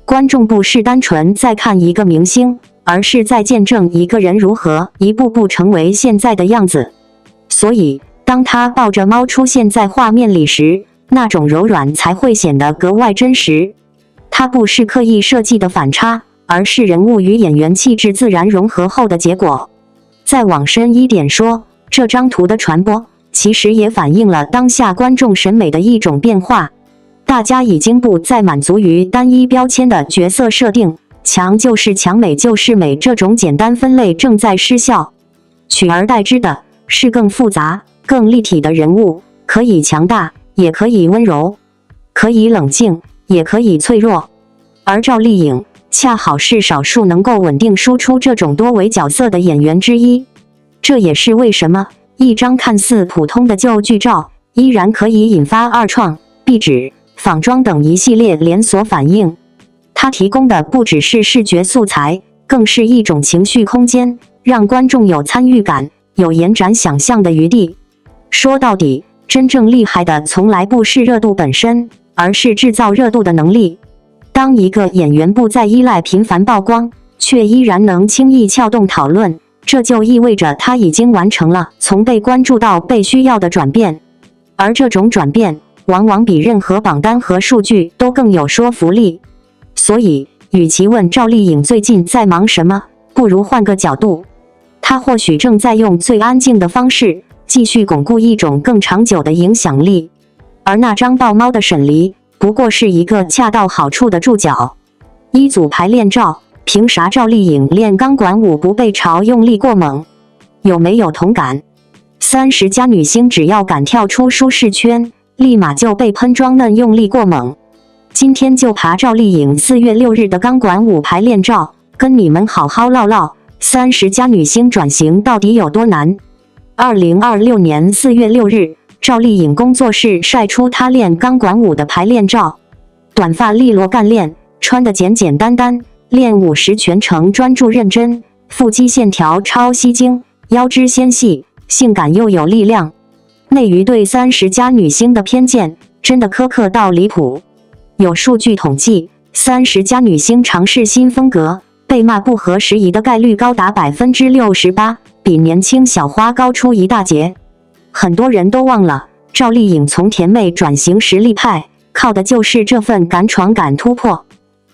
观众不是单纯在看一个明星，而是在见证一个人如何一步步成为现在的样子。所以，当他抱着猫出现在画面里时，那种柔软才会显得格外真实。它不是刻意设计的反差，而是人物与演员气质自然融合后的结果。再往深一点说，这张图的传播，其实也反映了当下观众审美的一种变化。大家已经不再满足于单一标签的角色设定，强就是强，美就是美，这种简单分类正在失效。取而代之的是更复杂、更立体的人物，可以强大，也可以温柔，可以冷静，也可以脆弱。而赵丽颖恰好是少数能够稳定输出这种多维角色的演员之一。这也是为什么一张看似普通的旧剧照，依然可以引发二创、壁纸、仿妆等一系列连锁反应。它提供的不只是视觉素材，更是一种情绪空间，让观众有参与感，有延展想象的余地。说到底，真正厉害的从来不是热度本身，而是制造热度的能力。当一个演员不再依赖频繁曝光，却依然能轻易撬动讨论，这就意味着他已经完成了从被关注到被需要的转变。而这种转变，往往比任何榜单和数据都更有说服力。所以，与其问赵丽颖最近在忙什么，不如换个角度，她或许正在用最安静的方式，继续巩固一种更长久的影响力。而那张抱猫的沈黎，不过是一个恰到好处的注脚。一组排练照，凭啥赵丽颖练钢管舞不被嘲用力过猛？有没有同感？30加女星只要敢跳出舒适圈，立马就被喷装嫩用力过猛。今天就爬赵丽颖4月6日的钢管舞排练照，跟你们好好唠唠30加女星转型到底有多难。2026年4月6日，赵丽颖工作室晒出她练钢管舞的排练照，短发利落干练，穿得简简单单，练舞时全程专注认真，腹肌线条超吸睛，腰肢纤细，性感又有力量。内娱对30加女星的偏见真的苛刻到离谱。有数据统计，30加女星尝试新风格，被骂不合时宜的概率高达68%，比年轻小花高出一大截。很多人都忘了，赵丽颖从甜妹转型实力派，靠的就是这份敢闯敢突破。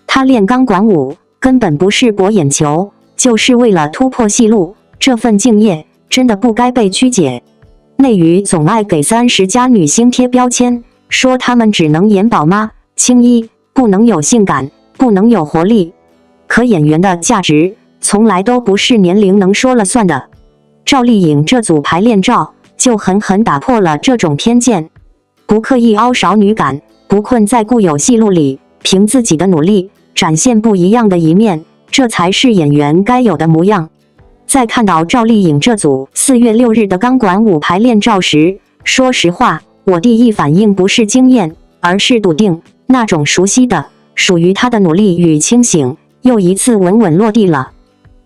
她练钢管舞根本不是博眼球，就是为了突破戏路，这份敬业真的不该被曲解。内娱总爱给30加女星贴标签，说她们只能演宝妈、青衣，不能有性感，不能有活力。可演员的价值从来都不是年龄能说了算的。赵丽颖这组排练照就狠狠打破了这种偏见，不刻意凹少女感，不困在固有戏路里，凭自己的努力展现不一样的一面，这才是演员该有的模样。在看到赵丽颖这组4月6日的钢管舞排练照时，说实话，我第一反应不是惊艳，而是笃定，那种熟悉的、属于她的努力与清醒，又一次稳稳落地了。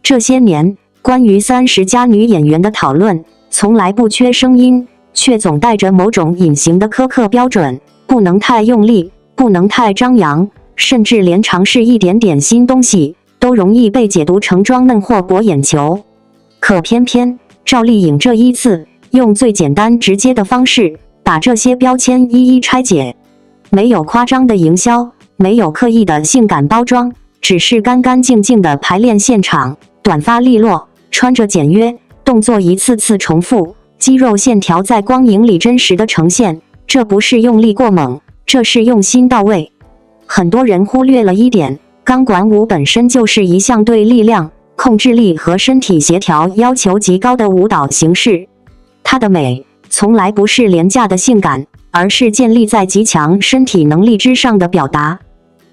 这些年，关于30+女演员的讨论，从来不缺声音，却总带着某种隐形的苛刻标准，不能太用力，不能太张扬，甚至连尝试一点点新东西，都容易被解读成装嫩或博眼球。可偏偏赵丽颖这一次用最简单直接的方式把这些标签一一拆解，没有夸张的营销，没有刻意的性感包装，只是干干净净的排练现场，短发利落，穿着简约，动作一次次重复，肌肉线条在光影里真实的呈现，这不是用力过猛，这是用心到位。很多人忽略了一点，钢管舞本身就是一项对力量、控制力和身体协调要求极高的舞蹈形式，它的美从来不是廉价的性感，而是建立在极强身体能力之上的表达。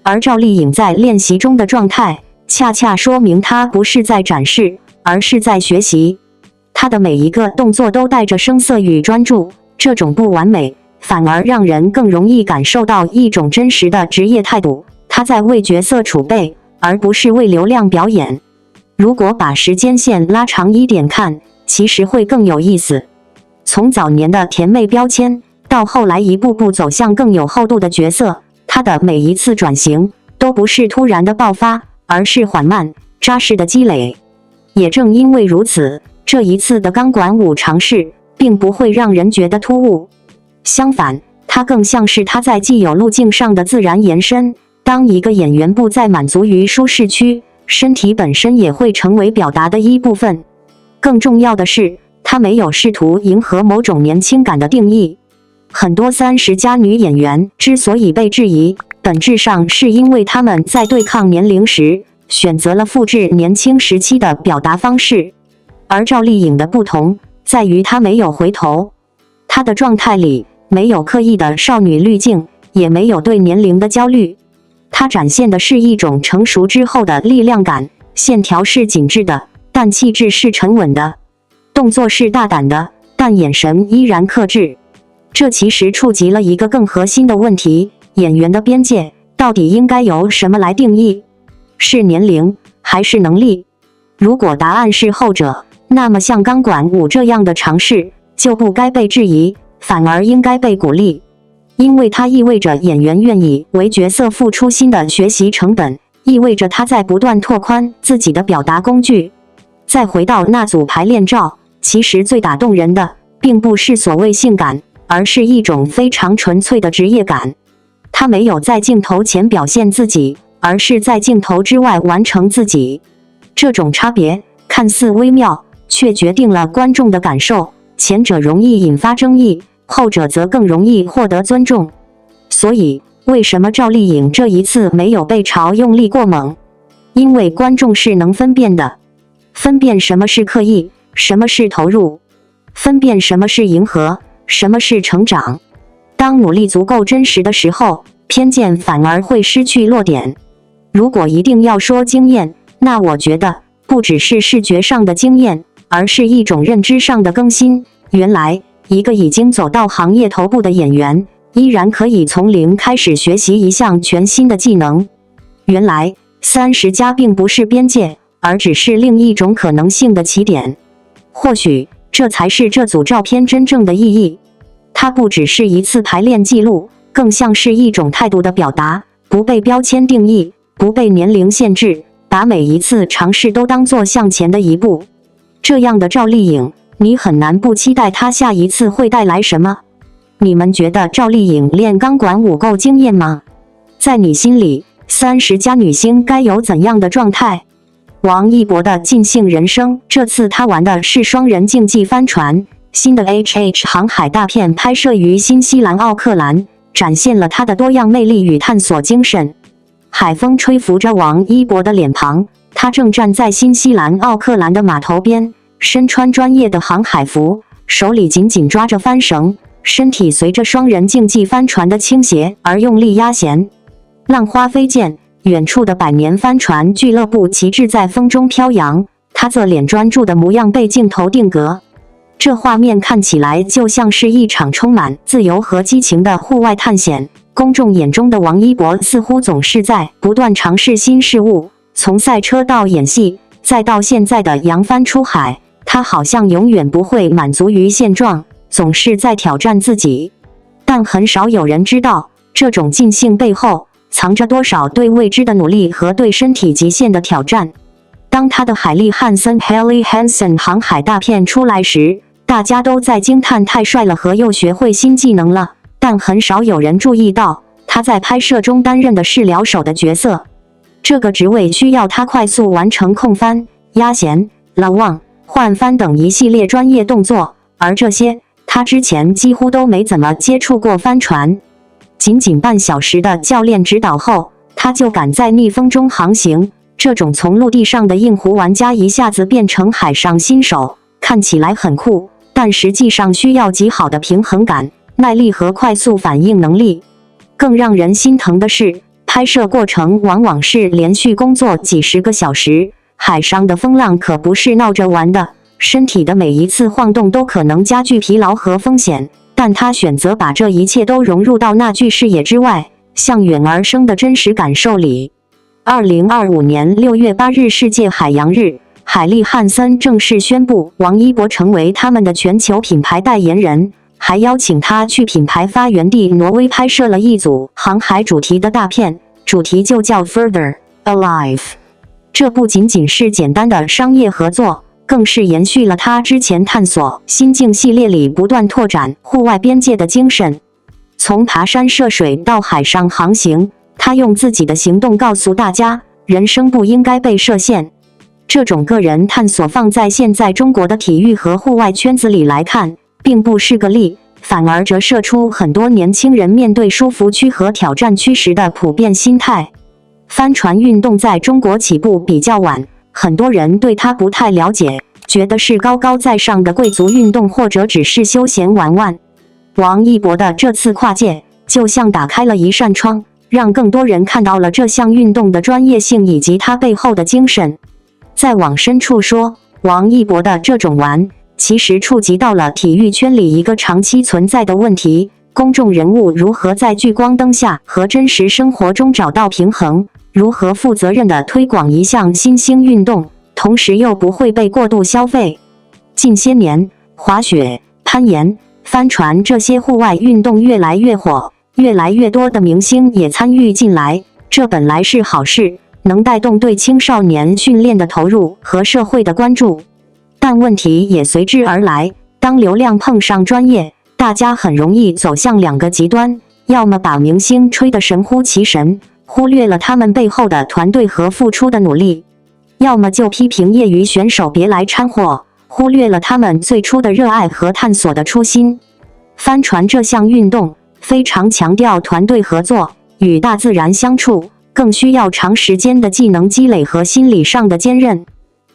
而赵丽颖在练习中的状态，恰恰说明她不是在展示，而是在学习。她的每一个动作都带着生涩与专注，这种不完美反而让人更容易感受到一种真实的职业态度。她在为角色储备，而不是为流量表演。如果把时间线拉长一点看，其实会更有意思。从早年的甜妹标签，到后来一步步走向更有厚度的角色，她的每一次转型都不是突然的爆发，而是缓慢、扎实的积累。也正因为如此，这一次的钢管舞尝试并不会让人觉得突兀，相反，它更像是她在既有路径上的自然延伸。当一个演员不再满足于舒适区，身体本身也会成为表达的一部分。更重要的是，她没有试图迎合某种年轻感的定义。很多30+女演员之所以被质疑，本质上是因为她们在对抗年龄时，选择了复制年轻时期的表达方式。而赵丽颖的不同，在于她没有回头。她的状态里没有刻意的少女滤镜，也没有对年龄的焦虑。它展现的是一种成熟之后的力量感，线条是紧致的，但气质是沉稳的；动作是大胆的，但眼神依然克制。这其实触及了一个更核心的问题：演员的边界到底应该由什么来定义？是年龄还是能力？如果答案是后者，那么像钢管舞这样的尝试就不该被质疑，反而应该被鼓励。因为它意味着演员愿意为角色付出新的学习成本，意味着他在不断拓宽自己的表达工具。再回到那组排练照，其实最打动人的并不是所谓性感，而是一种非常纯粹的职业感。他没有在镜头前表现自己，而是在镜头之外完成自己。这种差别看似微妙，却决定了观众的感受，前者容易引发争议，后者则更容易获得尊重。所以，为什么赵丽颖这一次没有被嘲用力过猛？因为观众是能分辨的，分辨什么是刻意，什么是投入，分辨什么是迎合，什么是成长。当努力足够真实的时候，偏见反而会失去落点。如果一定要说经验，那我觉得不只是视觉上的经验，而是一种认知上的更新。原来，一个已经走到行业头部的演员，依然可以从零开始学习一项全新的技能。原来30+并不是边界，而只是另一种可能性的起点。或许这才是这组照片真正的意义。它不只是一次排练记录，更像是一种态度的表达，不被标签定义，不被年龄限制，把每一次尝试都当作向前的一步。这样的赵丽颖，你很难不期待她下一次会带来什么。你们觉得赵丽颖练钢管舞够惊艳吗？在你心里，30+女星该有怎样的状态？王一博的尽兴人生，这次他玩的是双人竞技帆船。新的 HH 航海大片拍摄于新西兰奥克兰，展现了他的多样魅力与探索精神。海风吹拂着王一博的脸庞，他正站在新西兰奥克兰的码头边，身穿专业的航海服，手里紧紧抓着帆绳，身体随着双人竞技帆船的倾斜而用力压弦。浪花飞溅，远处的百年帆船俱乐部旗帜在风中飘扬，他侧脸专注的模样被镜头定格。这画面看起来就像是一场充满自由和激情的户外探险。公众眼中的王一博似乎总是在不断尝试新事物，从赛车到演戏，再到现在的扬帆出海，他好像永远不会满足于现状，总是在挑战自己。但很少有人知道，这种尽兴背后藏着多少对未知的努力和对身体极限的挑战。当他的海莉·汉森 （Helly Hansen） 航海大片出来时，大家都在惊叹太帅了和又学会新技能了，但很少有人注意到他在拍摄中担任的是僚手的角色。这个职位需要他快速完成控帆、压弦、拉网、换帆等一系列专业动作，而这些他之前几乎都没怎么接触过帆船。仅仅半小时的教练指导后，他就敢在逆风中航行。这种从陆地上的硬湖玩家一下子变成海上新手，看起来很酷，但实际上需要极好的平衡感、耐力和快速反应能力。更让人心疼的是，拍摄过程往往是连续工作几十个小时，海上的风浪可不是闹着玩的，身体的每一次晃动都可能加剧疲劳和风险，但他选择把这一切都融入到那具视野之外，向远而生的真实感受里。2025年6月8日世界海洋日，海莉·汉森正式宣布王一博成为他们的全球品牌代言人，还邀请他去品牌发源地挪威拍摄了一组航海主题的大片，主题就叫 Further Alive。 这不仅仅是简单的商业合作，更是延续了他之前探索心境系列里不断拓展户外边界的精神。从爬山涉水到海上航行，他用自己的行动告诉大家，人生不应该被设限。这种个人探索放在现在中国的体育和户外圈子里来看，并不是个例，反而折射出很多年轻人面对舒服区和挑战区时的普遍心态。帆船运动在中国起步比较晚，很多人对它不太了解，觉得是高高在上的贵族运动或者只是休闲玩玩。王一博的这次跨界，就像打开了一扇窗，让更多人看到了这项运动的专业性以及它背后的精神。再往深处说，王一博的这种玩，其实触及到了体育圈里一个长期存在的问题：公众人物如何在聚光灯下和真实生活中找到平衡，如何负责任地推广一项新兴运动，同时又不会被过度消费。近些年，滑雪、攀岩、帆船这些户外运动越来越火，越来越多的明星也参与进来，这本来是好事，能带动对青少年训练的投入和社会的关注。但问题也随之而来，当流量碰上专业，大家很容易走向两个极端，要么把明星吹得神乎其神，忽略了他们背后的团队和付出的努力；要么就批评业余选手别来掺和，忽略了他们最初的热爱和探索的初心。帆船这项运动非常强调团队合作，与大自然相处，更需要长时间的技能积累和心理上的坚韧。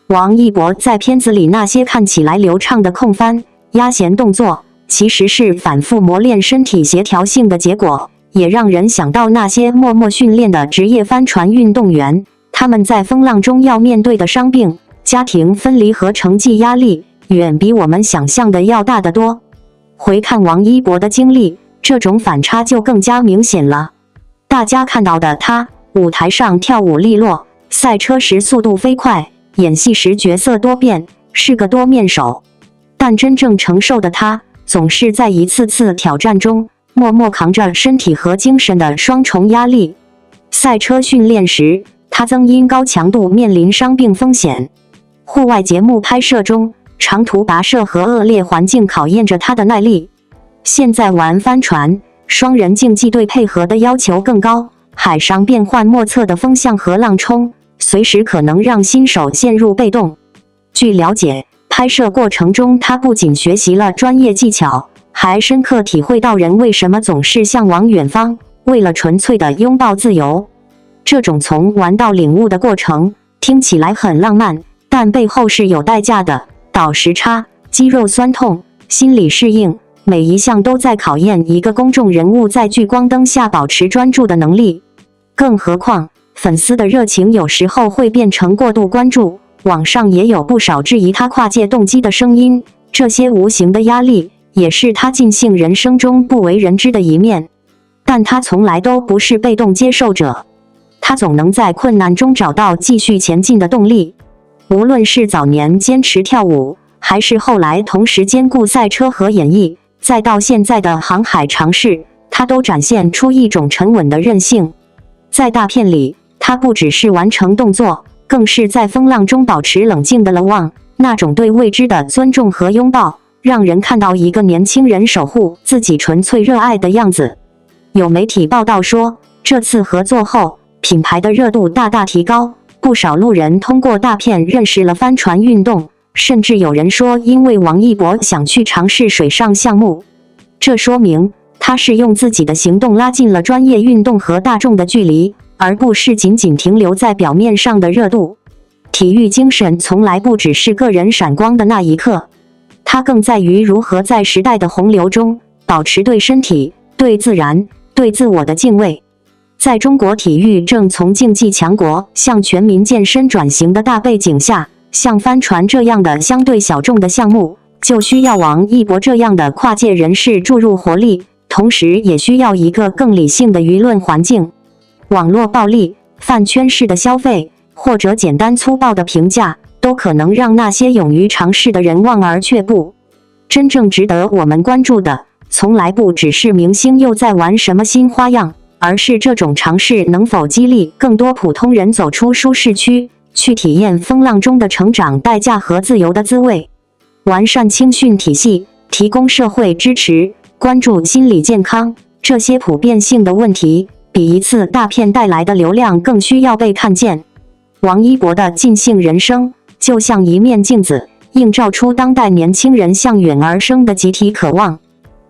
王一博在片子里那些看起来流畅的控帆、压弦动作，其实是反复磨练身体协调性的结果，也让人想到那些默默训练的职业帆船运动员，他们在风浪中要面对的伤病、家庭分离和成绩压力，远比我们想象的要大得多。回看王一博的经历，这种反差就更加明显了。大家看到的他，舞台上跳舞利落，赛车时速度飞快，演戏时角色多变，是个多面手。但真正承受的他，总是在一次次挑战中，默默扛着身体和精神的双重压力。赛车训练时，他曾因高强度面临伤病风险；户外节目拍摄中，长途跋涉和恶劣环境考验着他的耐力。现在玩帆船，双人竞技对配合的要求更高，海上变幻莫测的风向和浪冲，随时可能让新手陷入被动。据了解，拍摄过程中他不仅学习了专业技巧，还深刻体会到人为什么总是向往远方，为了纯粹的拥抱自由。这种从玩到领悟的过程，听起来很浪漫，但背后是有代价的。倒时差、肌肉酸痛、心理适应，每一项都在考验一个公众人物在聚光灯下保持专注的能力。更何况，粉丝的热情有时候会变成过度关注，网上也有不少质疑他跨界动机的声音。这些无形的压力，也是他尽兴人生中不为人知的一面。但他从来都不是被动接受者，他总能在困难中找到继续前进的动力。无论是早年坚持跳舞，还是后来同时兼顾赛车和演艺，再到现在的航海尝试，他都展现出一种沉稳的韧性。在大片里，他不只是完成动作，更是在风浪中保持冷静的了望，那种对未知的尊重和拥抱，让人看到一个年轻人守护自己纯粹热爱的样子。有媒体报道说，这次合作后，品牌的热度大大提高，不少路人通过大片认识了帆船运动，甚至有人说因为王一博想去尝试水上项目。这说明他是用自己的行动拉近了专业运动和大众的距离，而不是仅仅停留在表面上的热度。体育精神从来不只是个人闪光的那一刻，它更在于如何在时代的洪流中保持对身体、对自然、对自我的敬畏。在中国体育正从竞技强国向全民健身转型的大背景下，像帆船这样的相对小众的项目，就需要王一博这样的跨界人士注入活力，同时也需要一个更理性的舆论环境。网络暴力、饭圈式的消费，或者简单粗暴的评价，都可能让那些勇于尝试的人望而却步。真正值得我们关注的，从来不只是明星又在玩什么新花样，而是这种尝试能否激励更多普通人走出舒适区，去体验风浪中的成长代价和自由的滋味。完善青训体系，提供社会支持，关注心理健康，这些普遍性的问题，比一次大片带来的流量更需要被看见。王一博的尽兴人生，就像一面镜子，映照出当代年轻人向远而生的集体渴望。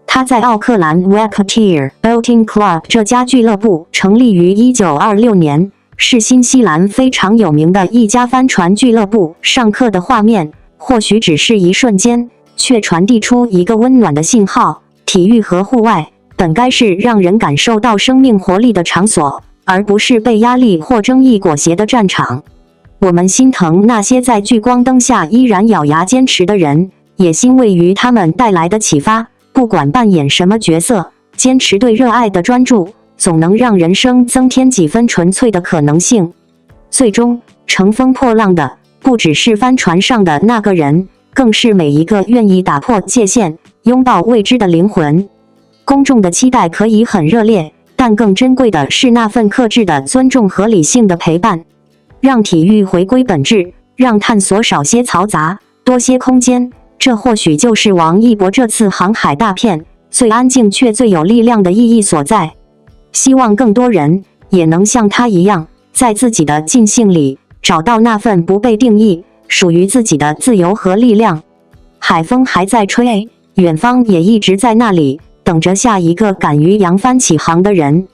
他在奥克兰 Wakatir Boating Club 这家俱乐部成立于1926年，是新西兰非常有名的一家帆船俱乐部。上课的画面或许只是一瞬间，却传递出一个温暖的信号。体育和户外本该是让人感受到生命活力的场所，而不是被压力或争议裹挟的战场。我们心疼那些在聚光灯下依然咬牙坚持的人，也欣慰于他们带来的启发。不管扮演什么角色，坚持对热爱的专注，总能让人生增添几分纯粹的可能性。最终，乘风破浪的不只是帆船上的那个人，更是每一个愿意打破界限、拥抱未知的灵魂。公众的期待可以很热烈，但更珍贵的是那份克制的尊重和理性的陪伴。让体育回归本质，让探索少些嘈杂，多些空间。这或许就是王一博这次航海大片最安静却最有力量的意义所在。希望更多人也能像他一样，在自己的尽兴里找到那份不被定义、属于自己的自由和力量。海风还在吹，远方也一直在那里，等着下一个敢于扬帆起航的人。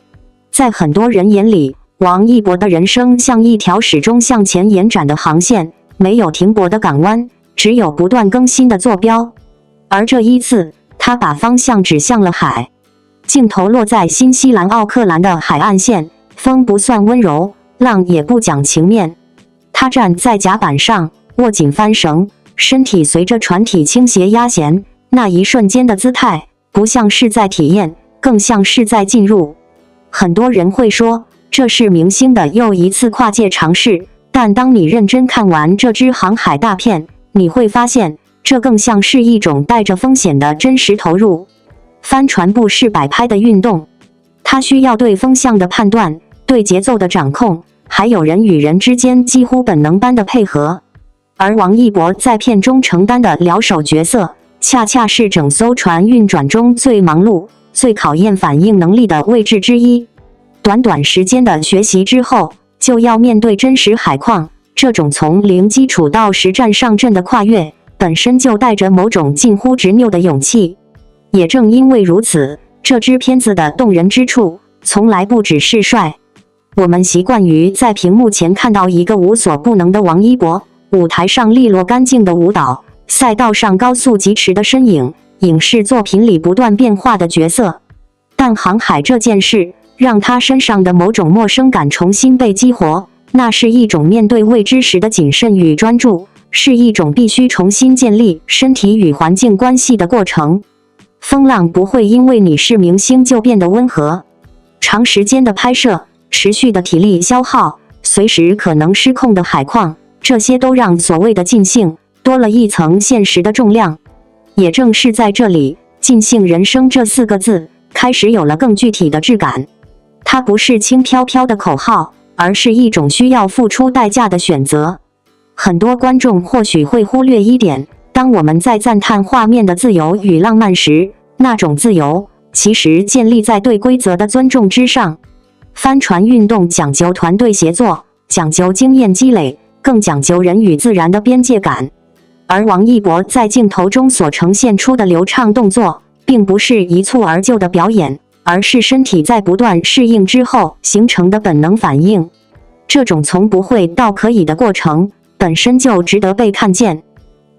在很多人眼里，王一博的人生像一条始终向前延展的航线，没有停泊的港湾，只有不断更新的坐标。而这一次，他把方向指向了海。镜头落在新西兰奥克兰的海岸线，风不算温柔，浪也不讲情面。他站在甲板上，握紧帆绳，身体随着船体倾斜压弦，那一瞬间的姿态，不像是在体验，更像是在进入。很多人会说，这是明星的又一次跨界尝试，但当你认真看完这支航海大片，你会发现，这更像是一种带着风险的真实投入。帆船不是摆拍的运动，它需要对风向的判断，对节奏的掌控，还有人与人之间几乎本能般的配合。而王一博在片中承担的僚手角色，恰恰是整艘船运转中最忙碌、最考验反应能力的位置之一。短短时间的学习之后，就要面对真实海况，这种从零基础到实战上阵的跨越，本身就带着某种近乎执拗的勇气。也正因为如此，这支片子的动人之处，从来不只是帅。我们习惯于在屏幕前看到一个无所不能的王一博，舞台上利落干净的舞蹈，赛道上高速疾驰的身影，影视作品里不断变化的角色。但航海这件事，让他身上的某种陌生感重新被激活，那是一种面对未知时的谨慎与专注，是一种必须重新建立身体与环境关系的过程。风浪不会因为你是明星就变得温和，长时间的拍摄，持续的体力消耗，随时可能失控的海况，这些都让所谓的尽兴多了一层现实的重量。也正是在这里，尽兴人生这4个字开始有了更具体的质感。它不是轻飘飘的口号，而是一种需要付出代价的选择。很多观众或许会忽略一点，当我们在赞叹画面的自由与浪漫时，那种自由其实建立在对规则的尊重之上。帆船运动讲究团队协作，讲究经验积累，更讲究人与自然的边界感。而王一博在镜头中所呈现出的流畅动作，并不是一蹴而就的表演，而是身体在不断适应之后形成的本能反应。这种从不会到可以的过程，本身就值得被看见。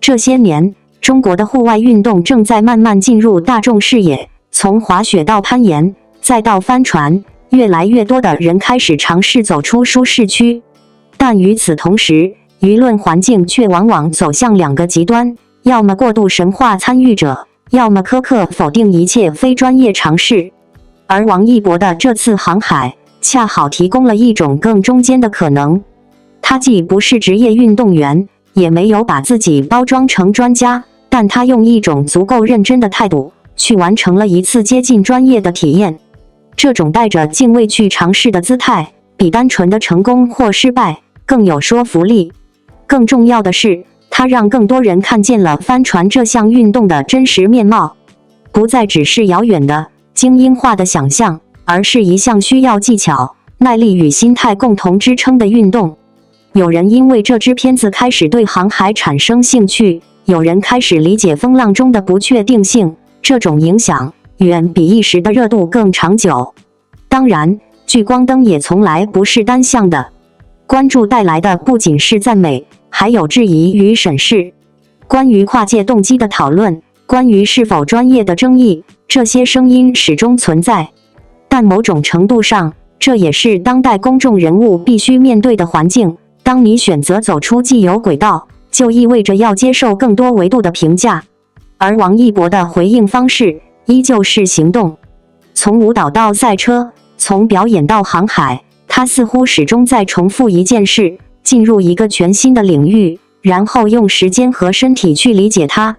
这些年，中国的户外运动正在慢慢进入大众视野，从滑雪到攀岩，再到帆船，越来越多的人开始尝试走出舒适区。但与此同时，舆论环境却往往走向2个极端，要么过度神化参与者，要么苛刻否定一切非专业尝试。而王一博的这次航海，恰好提供了一种更中间的可能。他既不是职业运动员，也没有把自己包装成专家，但他用一种足够认真的态度，去完成了一次接近专业的体验。这种带着敬畏去尝试的姿态，比单纯的成功或失败更有说服力。更重要的是，它让更多人看见了帆船这项运动的真实面貌，不再只是遥远的精英化的想象，而是一项需要技巧、耐力与心态共同支撑的运动。有人因为这支片子开始对航海产生兴趣，有人开始理解风浪中的不确定性，这种影响远比一时的热度更长久。当然，聚光灯也从来不是单向的，关注带来的不仅是赞美，还有质疑与审视。关于跨界动机的讨论，关于是否专业的争议，这些声音始终存在。但某种程度上，这也是当代公众人物必须面对的环境。当你选择走出既有轨道，就意味着要接受更多维度的评价。而王一博的回应方式依旧是行动。从舞蹈到赛车，从表演到航海，他似乎始终在重复一件事，进入一个全新的领域，然后用时间和身体去理解它。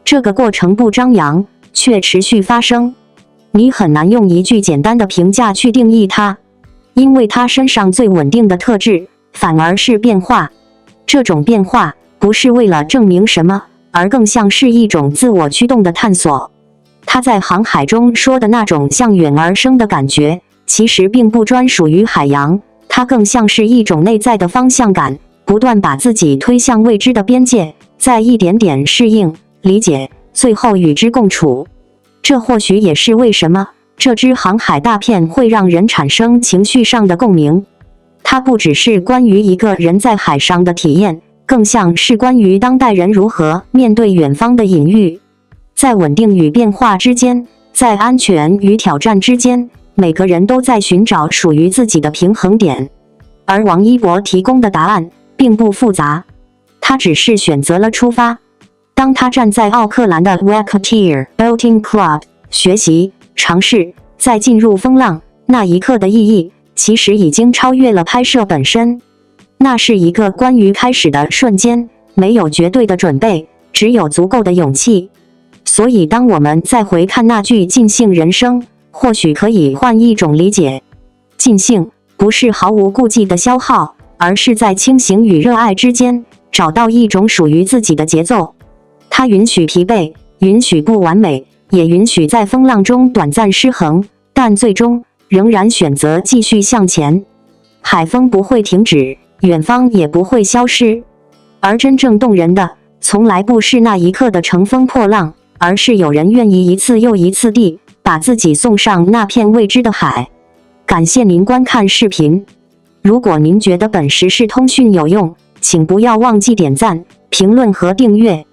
这个过程不张扬，却持续发生。你很难用一句简单的评价去定义它，因为他身上最稳定的特质反而是变化。这种变化不是为了证明什么，而更像是一种自我驱动的探索。他在航海中说的那种向远而生的感觉，其实并不专属于海洋，它更像是一种内在的方向感，不断把自己推向未知的边界，再一点点适应、理解，最后与之共处。这或许也是为什么这支航海大片会让人产生情绪上的共鸣。它不只是关于一个人在海上的体验，更像是关于当代人如何面对远方的隐喻。在稳定与变化之间，在安全与挑战之间，每个人都在寻找属于自己的平衡点。而王一博提供的答案并不复杂，他只是选择了出发。当他站在奥克兰的 Racketeer Boating Club 学习、尝试，再进入风浪，那一刻的意义其实已经超越了拍摄本身。那是一个关于开始的瞬间，没有绝对的准备，只有足够的勇气。所以当我们再回看那句尽兴人生，或许可以换一种理解。尽兴不是毫无顾忌的消耗，而是在清醒与热爱之间找到一种属于自己的节奏。它允许疲惫，允许不完美，也允许在风浪中短暂失衡，但最终仍然选择继续向前。海风不会停止，远方也不会消失。而真正动人的，从来不是那一刻的乘风破浪，而是有人愿意一次又一次地把自己送上那片未知的海。感谢您观看视频。如果您觉得本时事通讯有用，请不要忘记点赞、评论和订阅。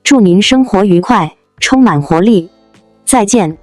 祝您生活愉快，充满活力。再见。